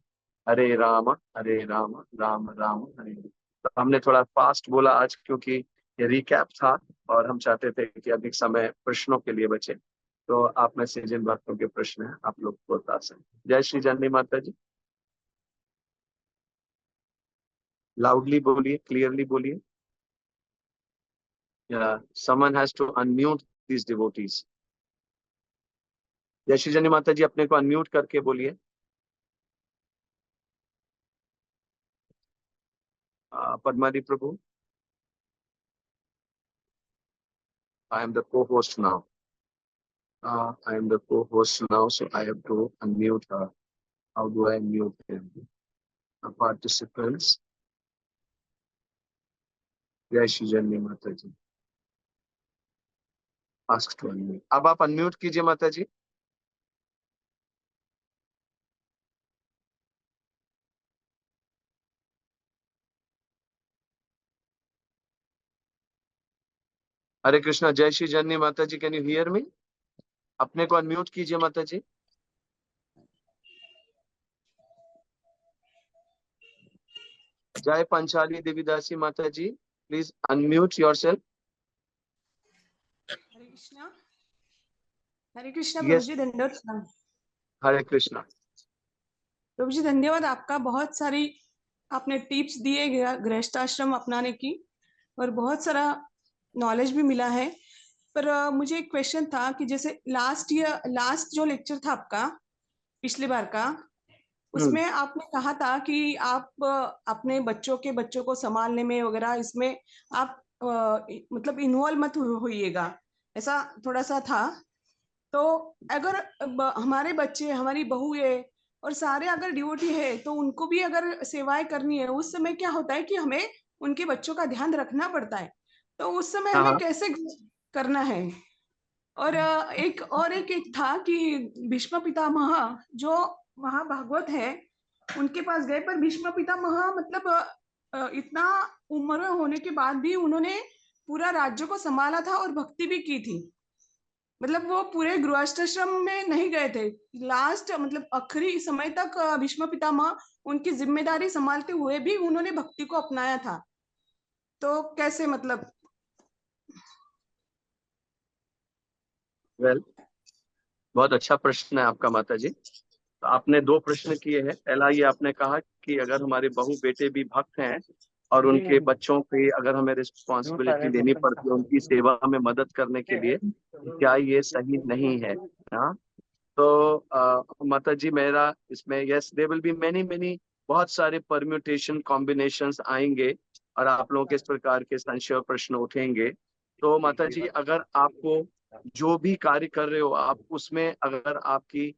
हरे राम, राम राम हरे हरे। तो हमने थोड़ा फास्ट बोला आज, क्योंकि ये रिकैप था और हम चाहते थे कि अधिक समय प्रश्नों के लिए बचे। तो आप में से जिन भक्तों के प्रश्न हैं, आप लोग बता सकते। जय श्री जननी माता जी। लाउडली बोलिए, क्लियरली बोलिए। Someone has to unmute this devotees. जय श्री जननी माता जी, अपने को अनम्यूट करके बोलिए। पद्मादी प्रभु, आई एम द को host now. I am the co-host now, so I have to unmute her. How do I mute them? Participants, जय श्री जननी माता जी। Ask to unmute. अब आप अनम्यूट कीजिए माता जी। हरे कृष्णा, जय श्री जननी माता जी, कैन यू हियर मी? अपने को अनम्यूट कीजिए माता जी। जय पंचाली देवीदासी माता जी, please unmute yourself. Hare Krishna. Hare Krishna प्रभु यस, जी, दंडवत प्रणाम। हरे कृष्णा। प्रभु जी धन्यवाद आपका, बहुत सारी आपने टिप्स दिए गृहस्थ आश्रम अपनाने की, और बहुत सारा नॉलेज भी मिला है। पर मुझे एक क्वेश्चन था कि जैसे लास्ट जो लेक्चर था आपका पिछली बार का, उसमें आपने कहा था कि आप अपने बच्चों को संभालने में वगैरह इसमें आप मतलब इन्वॉल्व मत होइएगा, ऐसा थोड़ा सा था। तो अगर हमारे बच्चे, हमारी बहू है और सारे अगर डिवोटी है, तो उनको भी अगर सेवाएं करनी है, उस समय क्या होता है कि हमें उनके बच्चों का ध्यान रखना पड़ता है। तो उस समय हाँ हमें हाँ, कैसे करना है? और एक था कि भीष्म पितामह जो महाभागवत है, उनके पास गए, पर भीष्म पितामह मतलब इतना उम्र होने के बाद भी उन्होंने पूरा राज्य को संभाला था और भक्ति भी की थी। मतलब वो पूरे गृहस्थाश्रम में नहीं गए थे, लास्ट मतलब आखिरी समय तक भीष्म पितामह उनकी जिम्मेदारी संभालते हुए भी उन्होंने भक्ति को अपनाया था। तो कैसे मतलब? वेल, बहुत अच्छा प्रश्न है आपका माता जी। तो आपने दो प्रश्न किए हैं। पहला ये आपने कहा कि अगर हमारे बहू बेटे भी भक्त हैं और उनके बच्चों पे अगर हमें रिस्पॉन्सिबिलिटी लेनी पड़ती है उनकी सेवा में मदद करने के लिए, क्या ये सही नहीं है? हाँ। तो माता जी, मेरा इसमें yes, there will be many many, बहुत सारे परम्यूटेशन कॉम्बिनेशंस आएंगे और आप लोगों के इस प्रकार के संशय और प्रश्न उठेंगे। तो माता जी, अगर आपको जो भी कार्य कर रहे हो आप उसमें अगर आपकी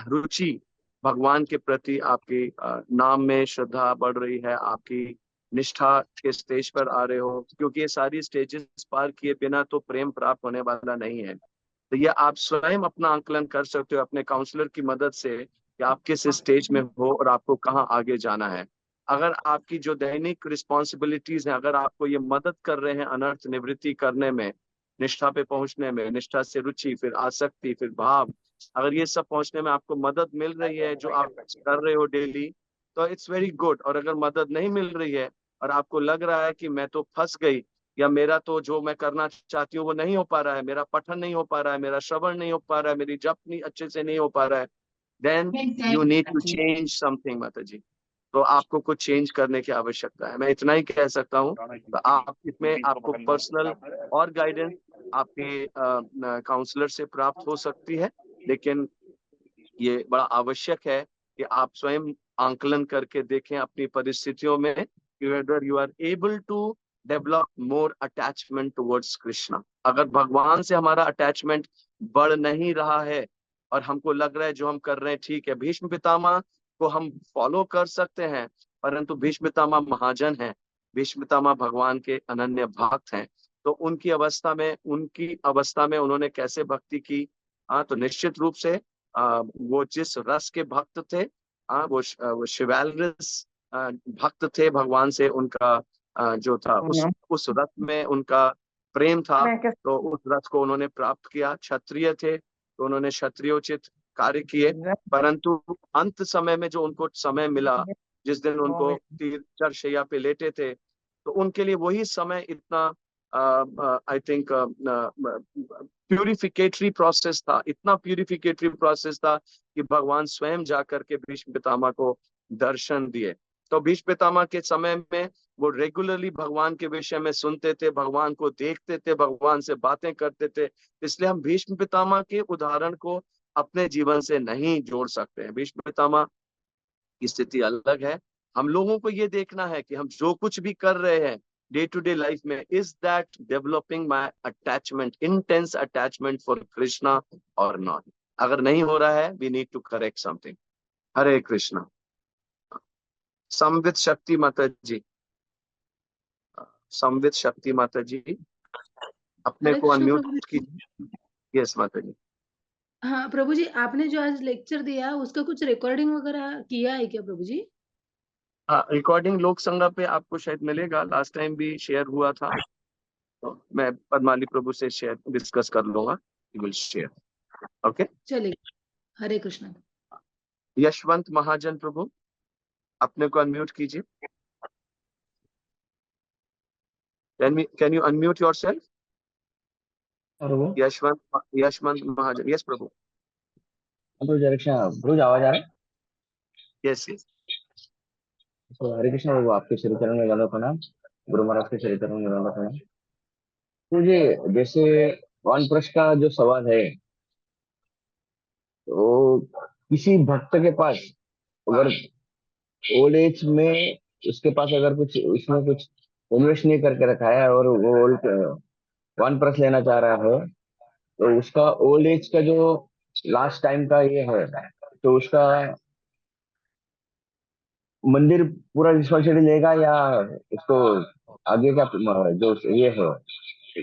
रुचि भगवान के प्रति, आपकी नाम में श्रद्धा बढ़ रही है, आपकी निष्ठा के स्टेज पर आ रहे हो, क्योंकि ये सारी स्टेजेस पार किए बिना तो प्रेम प्राप्त होने वाला नहीं है। तो ये आप स्वयं अपना आंकलन कर सकते हो अपने काउंसलर की मदद से कि आप किस स्टेज में हो और आपको कहाँ आगे जाना है। अगर आपकी जो दैनिक रिस्पॉन्सिबिलिटीज हैं, अगर आपको ये मदद कर रहे हैं अनर्थ निवृत्ति करने में, निष्ठा पे पहुंचने में, निष्ठा से रुचि, फिर आसक्ति, फिर भाव, अगर ये सब पहुंचने में आपको मदद मिल रही है जो आप कर रहे हो डेली, तो इट्स वेरी गुड। और अगर मदद नहीं मिल रही है और आपको लग रहा है कि मैं तो फंस गई, या मेरा तो जो मैं करना चाहती हूँ वो नहीं हो पा रहा है, मेरा पठन नहीं हो पा रहा है, मेरा श्रवण नहीं हो पा रहा है, मेरी जप नहीं अच्छे से नहीं हो पा रहा है, then you need to change something माता जी। तो आपको कुछ चेंज करने की आवश्यकता है, मैं इतना ही कह सकता हूँ। तो आप इसमें आपको पर्सनल और गाइडेंस आपके काउंसलर से प्राप्त हो सकती है, लेकिन ये बड़ा आवश्यक है कि आप स्वयं आंकलन करके देखें अपनी परिस्थितियों में कि whether you are able to develop more attachment towards Krishna. अगर भगवान से हमारा अटैचमेंट बढ़ नहीं रहा है और हमको लग रहा है जो हम कर रहे हैं ठीक है, भीष्म पितामह को हम फॉलो कर सकते हैं, परंतु भीष्म पितामह महाजन हैं, भीष्म पितामह भगवान के अनन्य भक्त हैं। तो उनकी अवस्था में उन्होंने कैसे भक्ति की? हाँ, तो निश्चित रूप से वो जिस रस के भक्त थे, वो शिवैलरस भक्त थे, भगवान से उनका जो था उस रस में उनका प्रेम था, तो उस रस को उन्होंने प्राप्त किया। क्षत्रिय थे तो उन्होंने क्षत्रियोचित कार्य किए, परंतु अंत समय में जो उनको समय मिला, जिस दिन उनको चरशैया पे लेटे थे, तो उनके लिए वही समय इतना आई थिंक प्यूरिफिकेटरी प्रोसेस था, इतना प्यूरिफिकेटरी प्रोसेस था कि भगवान स्वयं जाकर के भीष्म पितामह को दर्शन दिए। तो भीष्म पितामह के समय में वो रेगुलरली भगवान के विषय में सुनते थे, भगवान को देखते थे, भगवान से बातें करते थे। इसलिए हम भीष्म पितामह के उदाहरण को अपने जीवन से नहीं जोड़ सकते हैं। भीष्म पितामह की स्थिति अलग है। हम लोगों को ये देखना है कि हम जो कुछ भी कर रहे हैं डे टू डे लाइफ में, is that developing my attachment, intense attachment for Krishna और नॉट? अगर नहीं हो रहा है, we need to correct something. Hare Krishna. Samvit Shakti माता जी, संवित शक्ति माता जी, अपने हरे को कृष्ण प्रभु अनम्यूट जी। कीजिए। यस माता जी। हाँ प्रभु जी, आपने जो आज लेक्चर दिया उसका कुछ रिकॉर्डिंग वगैरह किया है क्या प्रभु जी? हाँ, रिकॉर्डिंग लोक संग्रह पे आपको शायद मिलेगा, लास्ट टाइम भी शेयर हुआ था, तो मैं पद्माली प्रभु से शेयर डिस्कस कर लूंगा, विल शेयर। ओके। चलिए, हरे कृष्ण। यशवंत महाजन प्रभु, अपने को अनम्यूट कीजिए। Can you unmute yourself? और वो यशवंत महाजन। यस प्रभु। प्रभु हरे कृष्णा। प्रभु आवाज आ रहा है? Yes yes. तो हरे कृष्णा प्रभु, आपके श्री चरण में गाना प्रणाम। गुरु महाराज के श्री चरण में गाना प्रणाम। तो ये जैसे वानप्रस्थ का जो सवाल है, तो किसी भक्त के पास अगर ओल्ड एज में उसके पास अगर कुछ उसमें कुछ इन्वेस्ट नहीं करके रखा है और वो वानप्रस्थ लेना चाह रहा है, तो उसका ओल्ड एज का जो लास्ट टाइम का ये है, तो उसका मंदिर पूरा रिस्पॉन्सिबिलिटी लेगा या उसको आगे का जो ये है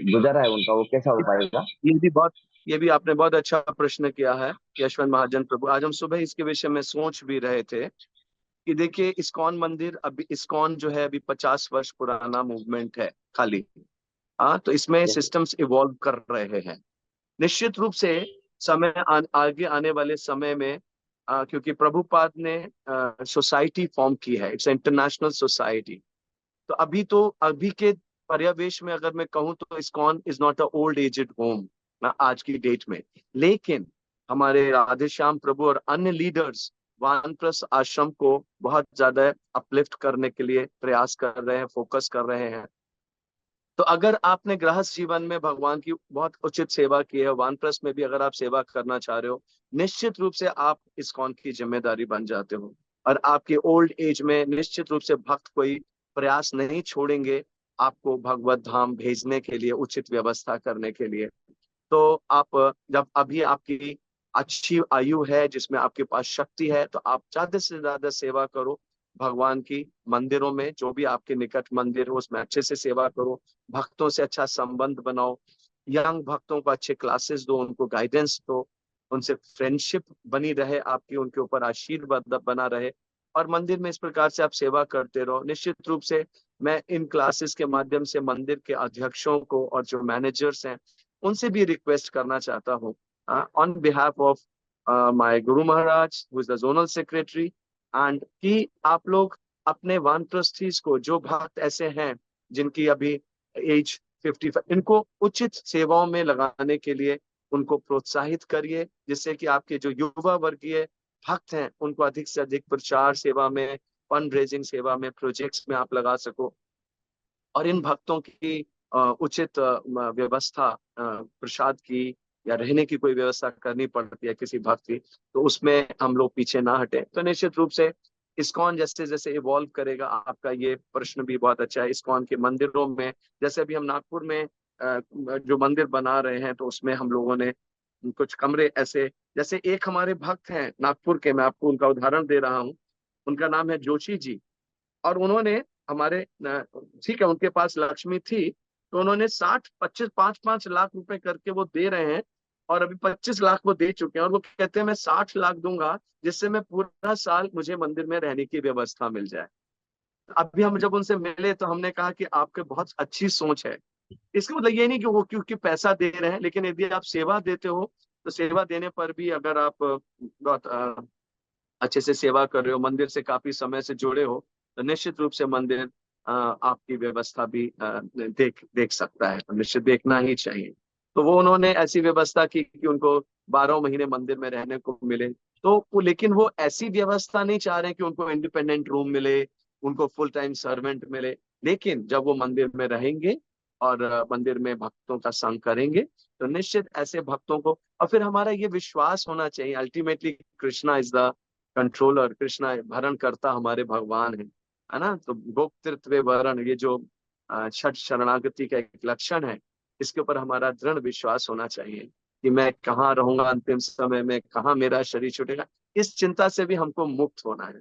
गुजारा है उनका, वो कैसा हो पाएगा? ये भी बहुत ये भी आपने बहुत अच्छा प्रश्न किया है यशवंत महाजन प्रभु। आज हम सुबह इसके विषय में सोच भी रहे थे कि देखिए, इस्कॉन मंदिर, अभी इस्कॉन जो है अभी 50 वर्ष पुराना मूवमेंट है खाली। हाँ, तो इसमें सिस्टम्स इवॉल्व कर रहे हैं निश्चित रूप से। आगे आने वाले समय में क्योंकि प्रभुपाद ने सोसाइटी फॉर्म की है, इट्स इंटरनेशनल सोसाइटी। तो अभी के पर्यवेश में अगर मैं कहूँ तो ISKCON is not a old aged home आज की डेट में। लेकिन हमारे राधे श्याम प्रभु और अन्य लीडर्स वानप्रस्थ आश्रम को बहुत ज्यादा अपलिफ्ट करने के लिए प्रयास कर रहे हैं, फोकस कर रहे हैं। तो अगर आपने गृहस्थ जीवन में भगवान की बहुत उचित सेवा की है, वानप्रस्थ में भी अगर आप सेवा करना चाह रहे हो, निश्चित रूप से आप इस्कॉन की जिम्मेदारी बन जाते हो। और आपके ओल्ड एज में निश्चित रूप से भक्त कोई प्रयास नहीं छोड़ेंगे आपको भगवत धाम भेजने के लिए, उचित व्यवस्था करने के लिए। तो आप जब अभी आपकी अच्छी आयु है जिसमें आपके पास शक्ति है, तो आप ज्यादा से ज्यादा सेवा करो भगवान की मंदिरों में। जो भी आपके निकट मंदिर हो उसमें अच्छे से सेवा करो, भक्तों से अच्छा संबंध बनाओ, यंग भक्तों को अच्छे क्लासेस दो, उनको गाइडेंस दो, उनसे फ्रेंडशिप बनी रहे आपकी, उनके ऊपर आशीर्वाद बना रहे। और मंदिर में इस प्रकार से आप सेवा करते रहो। निश्चित रूप से मैं इन क्लासेस के माध्यम से मंदिर के अध्यक्षों को और जो मैनेजर्स हैं उनसे भी रिक्वेस्ट करना चाहता हूँ on behalf of my guru Maharaj who is the zonal secretary, and कि आप लोग अपने वानप्रस्थीस को, जो भक्त ऐसे हैं जिनकी अभी एज 55, इनको उचित सेवाओं में लगाने के लिए उनको प्रोत्साहित करिए, जिससे कि आपके जो युवा वर्गीय भक्त हैं उनको अधिक से अधिक प्रचार सेवा में, फंड रेजिंग सेवा में, प्रोजेक्ट्स में आप लगा सको। और इन भक्तों की उचित व्यवस्था, प्रसाद की या रहने की कोई व्यवस्था करनी पड़ती है किसी भक्त की, तो उसमें हम लोग पीछे ना हटे। तो निश्चित रूप से इस्कॉन जैसे जैसे इवॉल्व करेगा, आपका ये प्रश्न भी बहुत अच्छा है। इस्कॉन के मंदिरों में, जैसे अभी हम नागपुर में जो मंदिर बना रहे हैं, तो उसमें हम लोगों ने कुछ कमरे ऐसे, जैसे एक हमारे भक्त हैं नागपुर के, मैं आपको उनका उदाहरण दे रहा हूँ। उनका नाम है जोशी जी। और उन्होंने हमारे ठीक है, उनके पास लक्ष्मी थी, तो उन्होंने 5-5 लाख रुपए करके वो दे रहे हैं। और अभी 25 लाख वो दे चुके हैं, और वो कहते हैं मैं 60 लाख दूंगा जिससे मैं पूरा साल मुझे मंदिर में रहने की व्यवस्था मिल जाए। अभी हम जब उनसे मिले तो हमने कहा कि आपके बहुत अच्छी सोच है। इसका मतलब ये नहीं कि वो क्योंकि पैसा दे रहे हैं, लेकिन यदि आप सेवा देते हो तो सेवा देने पर भी अगर आप बहुत अच्छे से सेवा कर रहे हो, मंदिर से काफी समय से जुड़े हो, तो निश्चित रूप से मंदिर आपकी व्यवस्था भी देख देख सकता है, तो निश्चित देखना ही चाहिए। तो वो उन्होंने ऐसी व्यवस्था की कि उनको 12 महीने मंदिर में रहने को मिले। लेकिन वो ऐसी व्यवस्था नहीं चाह रहे कि उनको इंडिपेंडेंट रूम मिले, उनको फुल टाइम सर्वेंट मिले। लेकिन जब वो मंदिर में रहेंगे और मंदिर में भक्तों का संग करेंगे, तो निश्चित ऐसे भक्तों को, और फिर हमारा ये विश्वास होना चाहिए ultimately Krishna is the controller, Krishna भरण करता हमारे भगवान है ना। तो भोक्तृत्व वरण, ये जो छठ शरणागति का एक लक्षण है, इसके ऊपर हमारा दृढ़ विश्वास होना चाहिए कि मैं कहाँ रहूंगा अंतिम समय में, कहाँ मेरा शरीर छूटेगा। इस चिंता से भी हमको मुक्त होना है।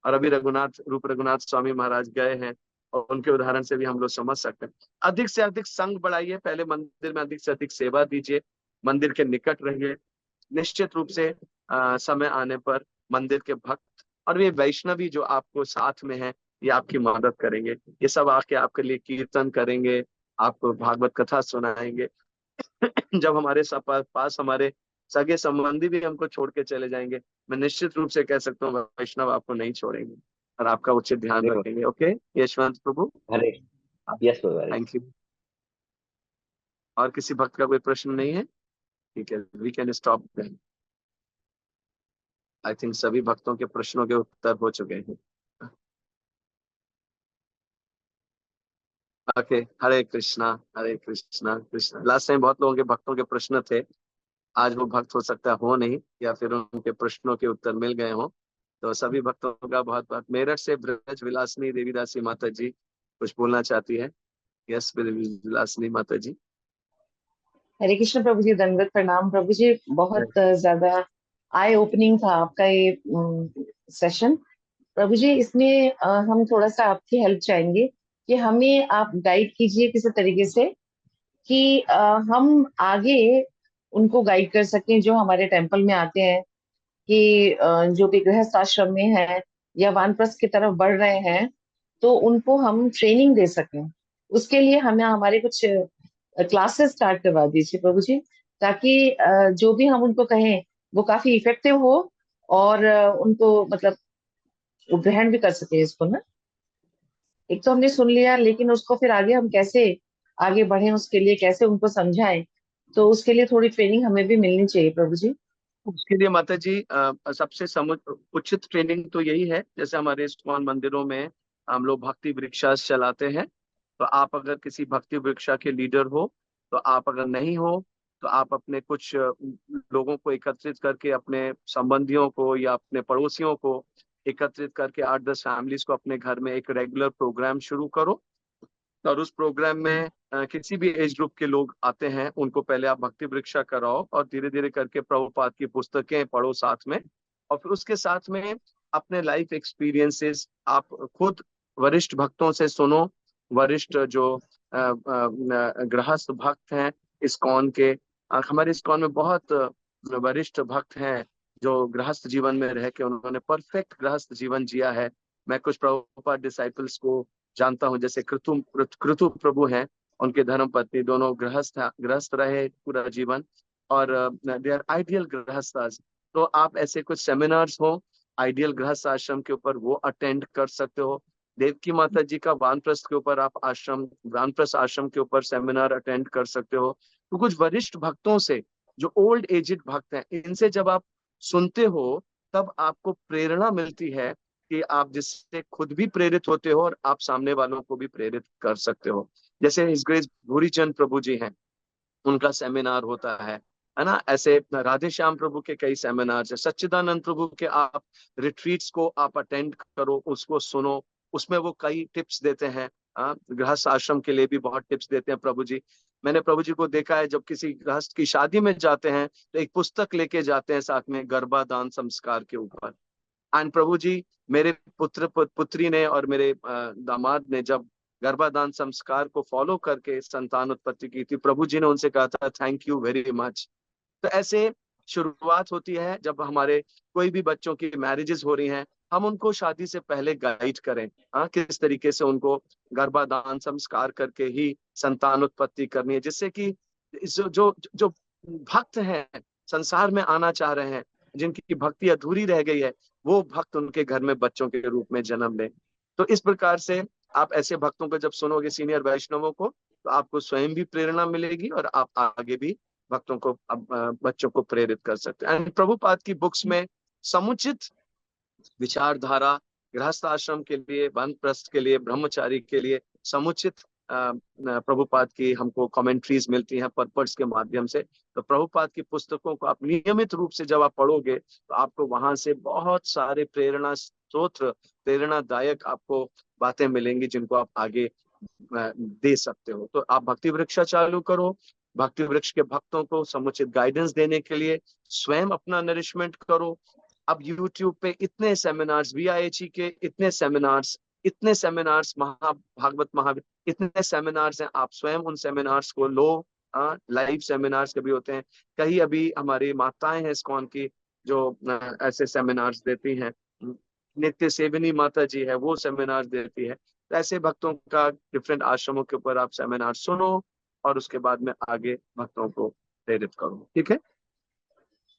और अभी रूप रघुनाथ स्वामी महाराज गए हैं, और उनके उदाहरण से भी हम लोग समझ सकते हैं। अधिक से अधिक संग बढ़ाइए, पहले मंदिर में अधिक से अधिक सेवा दीजिए, मंदिर के निकट रहिए। निश्चित रूप से समय आने पर मंदिर के भक्त और ये वैष्णवी जो आपको साथ में है, ये आपकी मदद करेंगे। ये सब आके आपके लिए कीर्तन करेंगे, आपको भागवत कथा सुनाएंगे। जब हमारे पास हमारे सगे संबंधी भी हमको छोड़ के चले जाएंगे, मैं निश्चित रूप से कह सकता हूँ वैष्णव आपको नहीं छोड़ेंगे और आपका उचित ध्यान रखेंगे। Okay Yashwant Prabhu, Hare, yes Prabhu, Hare. Thank you. और किसी भक्त का कोई प्रश्न नहीं है? ठीक है, we can stop then. I think सभी भक्तों के प्रश्नों के उत्तर हो चुके हैं। Okay, Hare Krishna, Hare Krishna, Krishna. Last time बहुत लोगों के भक्तों के प्रश्न थे, आज वो भक्त हो सकता है हो नहीं, या फिर उनके प्रश्नों के उत्तर मिल गए हों। तो सभी भक्तों का बहुत बहुत। मेरठ से ब्रज विलासिनी देवीदासी माता जी कुछ बोलना चाहती है। यस, विलासिनी माता जी। हरे कृष्ण प्रभु जी, दंडवत प्रणाम प्रभु जी। बहुत ज्यादा आई ओपनिंग था आपका ये सेशन प्रभु जी। इसमें हम थोड़ा सा आपकी हेल्प चाहेंगे कि हमें आप गाइड कीजिए किसी तरीके से कि हम आगे उनको गाइड कर सकें जो हमारे टेम्पल में आते हैं, कि जो भी गृहस्थ आश्रम में है या वानप्रस्थ की तरफ बढ़ रहे हैं, तो उनको हम ट्रेनिंग दे सकें। उसके लिए हमें हमारे कुछ क्लासेस स्टार्ट करवा दीजिए प्रभु जी, ताकि जो भी हम उनको कहें वो काफी इफेक्टिव हो, और उनको मतलब वो ग्रहण भी कर सके इसको ना। एक तो हमने सुन लिया, लेकिन उसको फिर आगे हम कैसे आगे बढ़े, उसके लिए कैसे उनको समझाएं, तो उसके लिए थोड़ी ट्रेनिंग हमें भी मिलनी चाहिए प्रभु जी। उसके लिए माता जी सबसे उचित ट्रेनिंग तो यही है, जैसे हमारे इस्कॉन मंदिरों में हम लोग भक्ति वृक्षास चलाते हैं। तो आप अगर किसी भक्ति वृक्षा के लीडर हो, तो आप अगर नहीं हो, तो आप अपने कुछ लोगों को एकत्रित करके, अपने संबंधियों को या अपने पड़ोसियों को एकत्रित करके 8-10 फैमिलीज को अपने घर में एक रेगुलर प्रोग्राम शुरू करो। और उस प्रोग्राम में किसी भी एज ग्रुप के लोग आते हैं, उनको पहले आप भक्ति वृक्षा कराओ और धीरे धीरे करके प्रभुपाद की पुस्तकें पढ़ो साथ में। और फिर उसके साथ में अपने लाइफ एक्सपीरियंसेस आप खुद वरिष्ठ भक्तों से सुनो। वरिष्ठ जो गृहस्थ भक्त हैं इस्कॉन के, हमारे इस्कॉन में बहुत वरिष्ठ भक्त हैं जो गृहस्थ जीवन में रह के उन्होंने परफेक्ट गृहस्थ जीवन जिया है। मैं कुछ प्रभुपाद डिसाइपल्स को जानता हूँ, जैसे कृतु प्रभु हैं, उनके धर्म पत्नी दोनों गृहस्थ रहे पूरा जीवन, और दे आर आइडियल गृहस्थास। तो आप ऐसे कुछ सेमिनार्स हो आइडियल गृहस्थ आश्रम के ऊपर, वो अटेंड कर सकते हो। देवकी माता जी का वानप्रस्थ के ऊपर आप वानप्रस्थ आश्रम के ऊपर सेमिनार अटेंड कर सकते हो। तो कुछ वरिष्ठ भक्तों से, जो ओल्ड एजिड भक्त हैं, इनसे जब आप सुनते हो, तब आपको प्रेरणा मिलती है कि आप जिससे खुद भी प्रेरित होते हो और आप सामने वालों को भी प्रेरित कर सकते हो। जैसे हिज ग्रेस भूरी चंद प्रभु जी हैं, उनका सेमिनार होता है ना। ऐसे राधे श्याम प्रभु के कई सेमिनार है। सच्चिदानंद प्रभु के आप रिट्रीट्स को आप अटेंड करो, उसको सुनो, उसमें वो कई टिप्स देते हैं। गृहस्थ आश्रम के लिए भी बहुत टिप्स देते हैं प्रभु जी। मैंने प्रभु जी को देखा है, जब किसी गृहस्थ की शादी में जाते हैं तो एक पुस्तक लेके जाते हैं साथ में, गर्भाधान संस्कार के ऊपर। एंड प्रभु जी, मेरे पुत्री ने और मेरे दामाद ने जब गर्भाधान संस्कार को फॉलो करके संतान उत्पत्ति की थी, प्रभु जी ने उनसे कहा था थैंक यू वेरी मच। तो ऐसे शुरुआत होती है जब हमारे कोई भी बच्चों की मैरिजेस हो रही हैं, हम उनको शादी से पहले गाइड करें, किस तरीके से उनको गर्भाधान संस्कार करके ही संतान उत्पत्ति करनी है, जिससे कि जो जो जो भक्त हैं, संसार में आना चाह रहे हैं, जिनकी भक्ति अधूरी रह गई है, वो भक्त उनके घर में बच्चों के रूप में जन्म लें। तो इस प्रकार से आप ऐसे भक्तों को जब सुनोगे, सीनियर वैष्णवों को, तो आपको स्वयं भी प्रेरणा मिलेगी और आप आगे भी भक्तों को, बच्चों को प्रेरित कर सकते हैं। प्रभुपाद की बुक्स में समुचित विचारधारा, गृहस्थ आश्रम के लिए, वानप्रस्थ के लिए, ब्रह्मचारी के लिए समुचित प्रभुपाद की हमको कमेंट्रीज मिलती हैं पर्पस के माध्यम से। तो प्रभुपाद की पुस्तकों को आप नियमित रूप से जब आप पढ़ोगे, तो आपको वहां से बहुत सारे प्रेरणा स्रोत, प्रेरणादायक आपको बातें मिलेंगी, जिनको आप आगे दे सकते हो। तो आप भक्ति वृक्षा चालू करो। भक्ति वृक्ष के भक्तों को समुचित गाइडेंस देने के लिए स्वयं अपना नरिशमेंट करो। अब YouTube पे इतने सेमिनार्स, VIHE के इतने सेमिनार्स, भागवत महावीर, इतने सेमिनार्स हैं, आप स्वयं उन सेमिनार्स को लो। लाइव सेमिनार्स कभी होते हैं, कहीं अभी हमारी माताएं हैं इस्कॉन की जो ऐसे सेमिनार्स देती हैं। नित्य सेवनी माता जी है, वो सेमिनार देती है। तो ऐसे भक्तों का डिफरेंट आश्रमों के ऊपर आप सेमिनार सुनो और उसके बाद में आगे भक्तों को प्रेरित करो। ठीक है,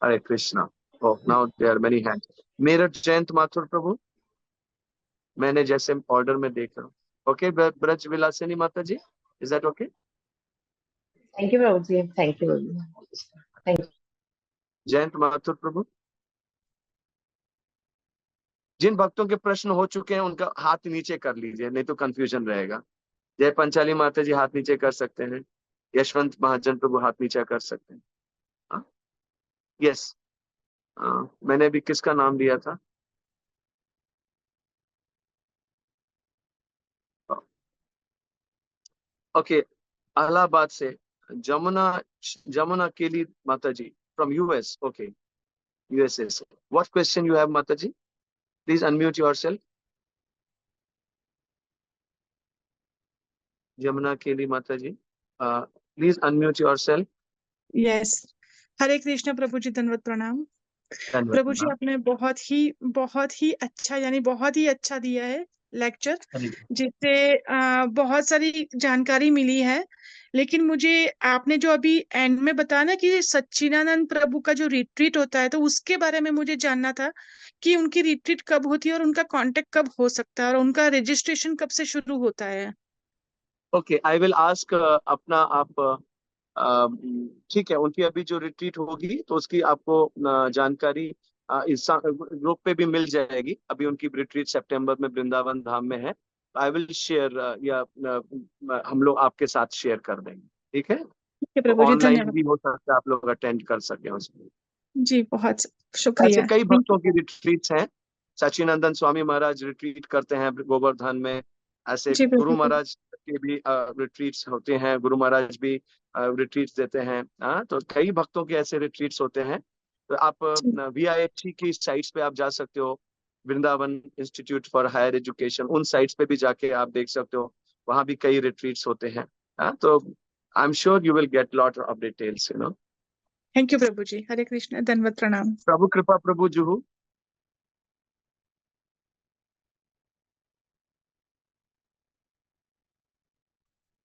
हरे Krishna. Oh, now there are many hands. Meerut Jayant Mathur प्रभु, मैंने जैसे ऑर्डर में देख रहा हूँ। ओके, ब्रज विलासिनी माता जी, is that okay? Thank you प्रभु जी, थैंक यू प्रभु जी, थैंक यू। जयंत माथुर प्रभु। जिन भक्तों के प्रश्न हो चुके हैं उनका हाथ नीचे कर लीजिए, नहीं तो कंफ्यूजन रहेगा। जय पंचाली माता जी हाथ नीचे कर सकते हैं। यशवंत महाजन प्रभु हाथ नीचे कर सकते हैं। यस, मैंने अभी किसका नाम लिया था? ओके, अलाहाबाद से जमुना, जमुना केली माता जी फ्रॉम यूएस। ओके, यूएसए से। व्हाट क्वेश्चन यू हैव माता जी? Please unmute yourself. Jamuna Keli माता जी, please unmute yourself. Yes, Hare Krishna प्रभु जी, दंडवत प्रणाम। धन्यवाद प्रभु जी, मैम। आपने बहुत ही अच्छा, यानी बहुत ही अच्छा दिया है लेक्चर, हरे जिससे बहुत सारी जानकारी मिली है। लेकिन मुझे आपने जो अभी एंड में बताया ना कि सच्चिदानंद प्रभु का जो रिट्रीट होता है, तो उसके बारे में मुझे जानना था कि उनकी रिट्रीट कब होती है और उनका कांटेक्ट कब हो सकता है और उनका रजिस्ट्रेशन कब से शुरू होता है। ओके, आई विल आस्क अपना आप ठीक है, उनकी अभी जो रिट्रीट होगी तो उसकी आपको जानकारी इस ग्रुप पे भी मिल जाएगी। अभी उनकी रिट्रीट सितंबर में वृंदावन धाम में है। आई विल शेयर, या हम लोग आपके साथ शेयर कर देंगे, ठीक है? ठीक है तो प्रभु जी, ऑनलाइन धन्यवाद। भी हो सकता है, आप लोग अटेंड कर सकें उसमें। जी, बहुत ऐसे शुक्रिया। कई थैंक भक्तों की यू। रिट्रीट्स हैं। सचिनंदन स्वामी महाराज रिट्रीट करते हैं गोवर्धन में। ऐसे जी गुरु प्रभु जी। महाराज के भी रिट्रीट्स होते हैं, गुरु महाराज भी रिट्रीट्स देते हैं। हाँ, तो कई भक्तों के ऐसे रिट्रीट्स होते हैं। तो आप जी VIHT की साइट्स पे आप जा सकते हो, Vrindavan institute for higher education, उन साइट्स पे भी जाके आप देख सकते हो, वहां भी कई रिट्रीट्स होते हैं। हाँ, तो I am sure you will get lot of details, you know. Thank you प्रभु जी, हरे कृष्ण, धन्यवाद प्रणाम। प्रभु कृपा प्रभु जुहू।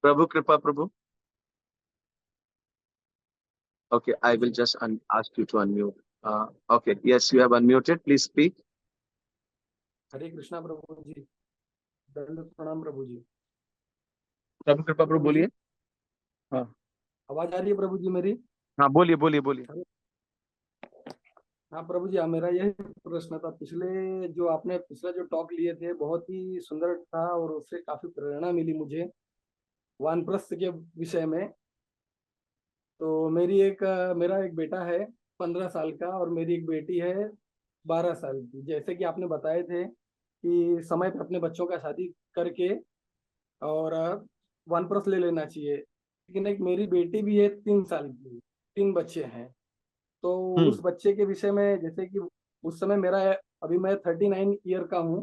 प्रभु कृपा प्रभु। Okay, I will just ask you to unmute. Okay, yes, you have unmuted. Please speak. हरे कृष्णा प्रभु जी, दंडवत प्रणाम प्रभु जी। प्रभु कृपा प्रभु प्रभु जी, बोलिए। हाँ आवाज आ रही है प्रभु जी मेरी? हाँ, बोलिए बोलिए बोलिए। हाँ प्रभु जी, मेरा यही प्रश्न था। आपने पिछला जो टॉक लिए थे बहुत ही सुंदर था और उससे काफी प्रेरणा मिली मुझे वानप्रस्थ के विषय में। तो मेरा एक बेटा है 15 साल का और मेरी एक बेटी है 12 साल की। जैसे कि आपने बताए थे कि समय पर अपने बच्चों का शादी करके और वानप्रस्थ ले लेना चाहिए। लेकिन एक मेरी बेटी भी है 3 साल की, 3 बच्चे हैं। तो उस बच्चे के विषय में, जैसे कि उस समय अभी मैं 39 ईयर का हूँ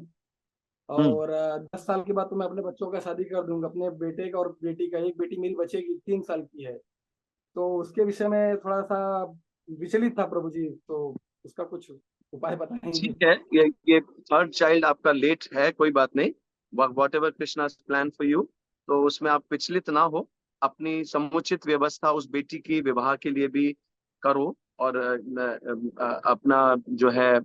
और 10 साल के बाद तो मैं अपने बच्चों का शादी कर दूंगा, अपने बेटे का और बेटी का। एक बेटी मेरी बचेगी 3 साल की है। तो उसके विषय में थोड़ा सा विचलित था प्रभु जी, तो उसका कुछ उपाय बताएंगे? ठीक है, ये थर्ड चाइल्ड आपका लेट है, कोई बात नहीं। What ever Krishna plan for you, तो उसमें आप विचलित ना हो। अपनी समुचित व्यवस्था उस बेटी की विवाह के लिए भी करो। और अपना जो है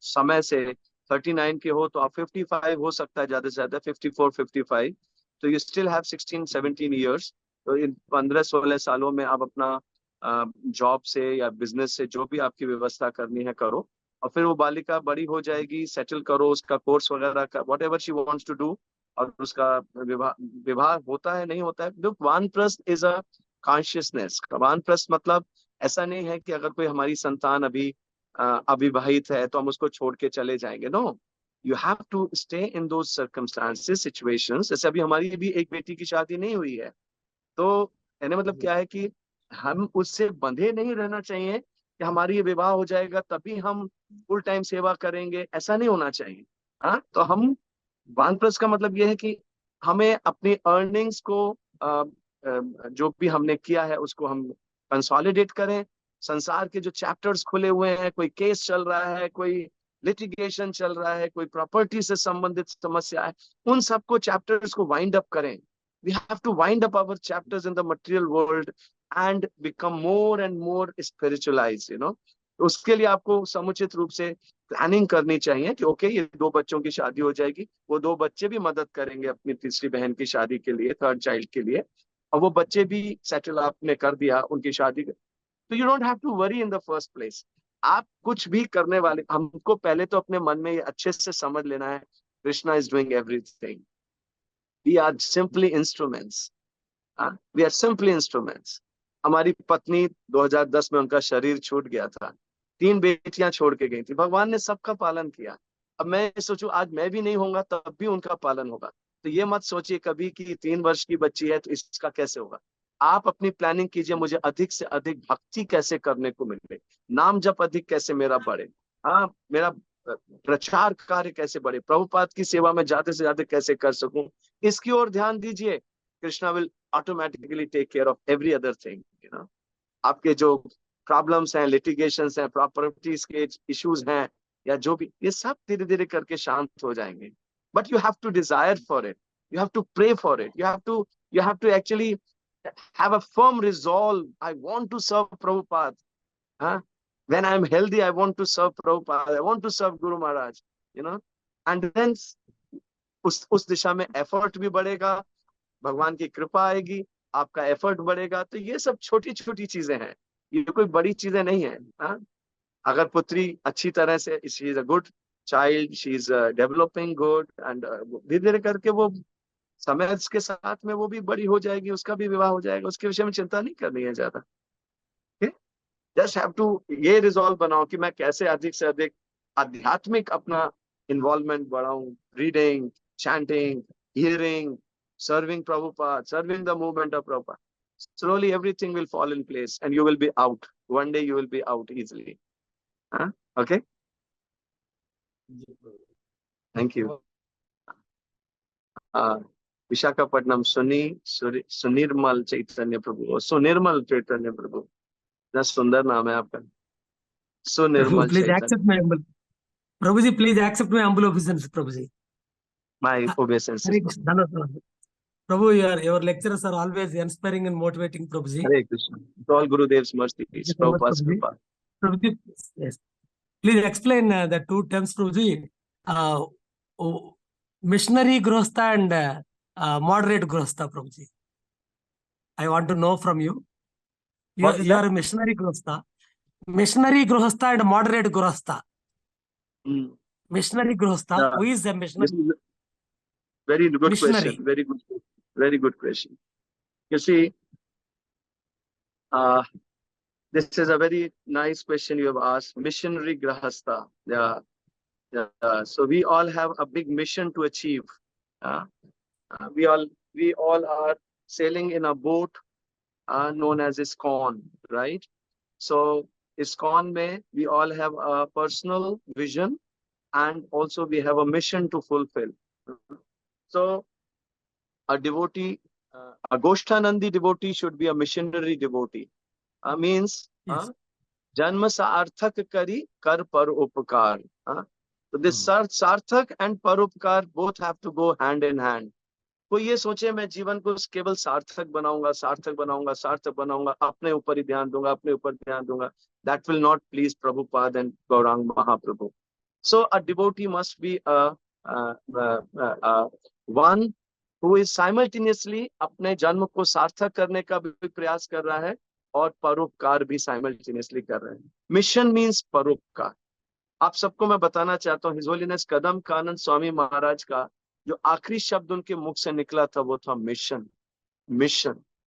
समय से 39 के हो तो आप 55 हो सकता है, ज्यादा से ज्यादा 54 55। तो यू स्टिल हैव 16 17 ईयर्स। तो इन 15 16 सालों में आप अपना जॉब से या बिजनेस से जो भी आपकी व्यवस्था करनी है करो। और फिर वो बालिका बड़ी हो जाएगी, सेटल करो, उसका कोर्स वगैरह का whatever she wants to do. और उसका विवाह विवाह होता है नहीं होता है। लुक, वानप्रस्थ इज अ कॉन्शियसनेस। वानप्रस्थ मतलब ऐसा नहीं है कि अगर कोई हमारी संतान अभी अविवाहित है तो हम उसको छोड़ के चले जाएंगे। No, you have to stay in those circumstances, situations. जैसे अभी हमारी भी एक बेटी की शादी नहीं हुई है, तो कहने मतलब क्या है कि हम उससे बंधे नहीं रहना चाहिए कि हमारी ये विवाह हो जाएगा तभी हम फुल टाइम सेवा करेंगे, ऐसा नहीं होना चाहिए। हाँ, तो हम वानप्रस्थ का मतलब ये है कि हमें अपनी अर्निंग्स को जो भी हमने किया है उसको हम कंसोलिडेट करें। संसार के जो चैप्टर्स खुले हुए हैं, कोई केस चल रहा है, कोई लिटिगेशन चल रहा है, कोई प्रॉपर्टी से संबंधित समस्या है, उन सबको चैप्टर्स को वाइंड अप करें। We have to wind up our chapters in the material world and become more and more spiritualized, you know. तो उसके लिए आपको समुचित रूप से प्लानिंग करनी चाहिए कि ओके, ये 2 बच्चों की शादी हो जाएगी, वो 2 बच्चे भी मदद करेंगे अपनी तीसरी बहन की शादी के लिए, थर्ड चाइल्ड के लिए। और वो बच्चे भी सेटल आपने कर दिया, उनकी शादी तो you don't have to worry in the first place. आप कुछ भी करने वाले, हमको पहले तो अपने मन में ये अच्छे से समझ लेना है, Krishna is doing everything, we are simply instruments, we are simply instruments. हमारी पत्नी 2010 में उनका शरीर छूट गया था, 3 बेटियां छोड़ के गई थी, भगवान ने सबका पालन किया। अब मैं सोचूं आज मैं भी नहीं होगा तब भी उनका पालन होगा, तो ये मत सोचिए कभी कि 3 वर्ष की बच्ची है तो इसका कैसे होगा। आप अपनी प्लानिंग कीजिए, मुझे अधिक से अधिक भक्ति कैसे करने को मिले, नाम जप अधिक कैसे मेरा बढ़े, हाँ मेरा प्रचार कार्य कैसे बढ़े, प्रभुपाद की सेवा में ज्यादा से ज्यादा कैसे कर सकूं, इसकी ओर ध्यान दीजिए। Krishna will automatically take care of every other thing, you know. आपके जो प्रॉब्लम्स हैं, लिटिगेशंस हैं, प्रॉपर्टीज के इश्यूज हैं, या जो भी, ये सब धीरे धीरे करके शांत हो जाएंगे। But you have to desire for it, you have to pray for it, you have to actually have a firm resolve. I want to serve Prabhupada. Huh? When I'm healthy, I want to serve Prabhupada. I want to serve Guru Maharaj. You know, and then उस दिशा में effort भी बढ़ेगा, भगवान की कृपा आएगी, आपका effort बढ़ेगा। तो ये सब छोटी छोटी चीजें हैं, ये कोई बड़ी चीजें नहीं है। हाँ, अगर पुत्री अच्छी तरह से, she is a good child, she is developing good, and धीरे धीरे करके वो समय के साथ में वो भी बड़ी हो जाएगी, उसका भी विवाह हो जाएगा, उसके विषय में चिंता नहीं करनी है ज्यादा। जस्ट हैव टू ये रिजॉल्व बनाओ कि मैं कैसे अधिक से अधिक आध्यात्मिक अपना इन्वॉल्वमेंट बढ़ाऊं, reading, chanting, hearing, serving Prabhupada, serving the movement of Prabhupada. Slowly everything will fall in place and you will be out. One day you will be out easily. Huh? Okay? Thank you. Visakhapatnam Sunirmal Chaitanya Prabhu. Sunirmal Chaitanya Prabhu. इतना सुंदर नाम है आपका, Sunirmal Please Chaitanya. accept my humble. Prabhuji, please accept my humble obeisance, Prabhuji. My obeisance. Hare Krishna. Dhanavad. Prabhu, your lectures are always inspiring and motivating, Prabhuji. Hare Krishna. It's all Gurudev's mercy. It's Prabhupada's Prabhuji. kripa. Prabhuji, yes. Please explain the two terms, Prabhuji. Missionary grostha and moderate grostha, Prabhuji. I want to know from you. You are a missionary grostha. Missionary grostha and moderate grostha. Missionary grostha. Who is a missionary? Very good Missionary. question. Very good question. You see, this is a very nice question you have asked. Missionary grahastha. Yeah. So we all have a big mission to achieve. We all are sailing in a boat known as ISKCON, right? So ISKCON mein we all have a personal vision and also we have a mission to fulfill. So a devotee, a Goshthanandi devotee should be a missionary devotee. Means Yes. Janma sarthak kari kar par upkar. So this sarthak and paropkar both have to go hand in hand. कोई ये सोचे मैं जीवन को केवल सार्थक बनाऊंगा, अपने ऊपर ही ध्यान दूंगा, that will not please Prabhupada and Gaurang Mahaprabhu. So a devotee must be one who is simultaneously अपने जन्म को सार्थक करने का भी प्रयास कर रहा है और परोपकार भी simultaneously कर रहे हैं. Mission means परोपकार. आप सबको मैं बताना चाहता हूँ, हिज होलीनेस कदम कानन स्वामी महाराज का जो आखिरी शब्द उनके मुख से निकला था वो था मिशन.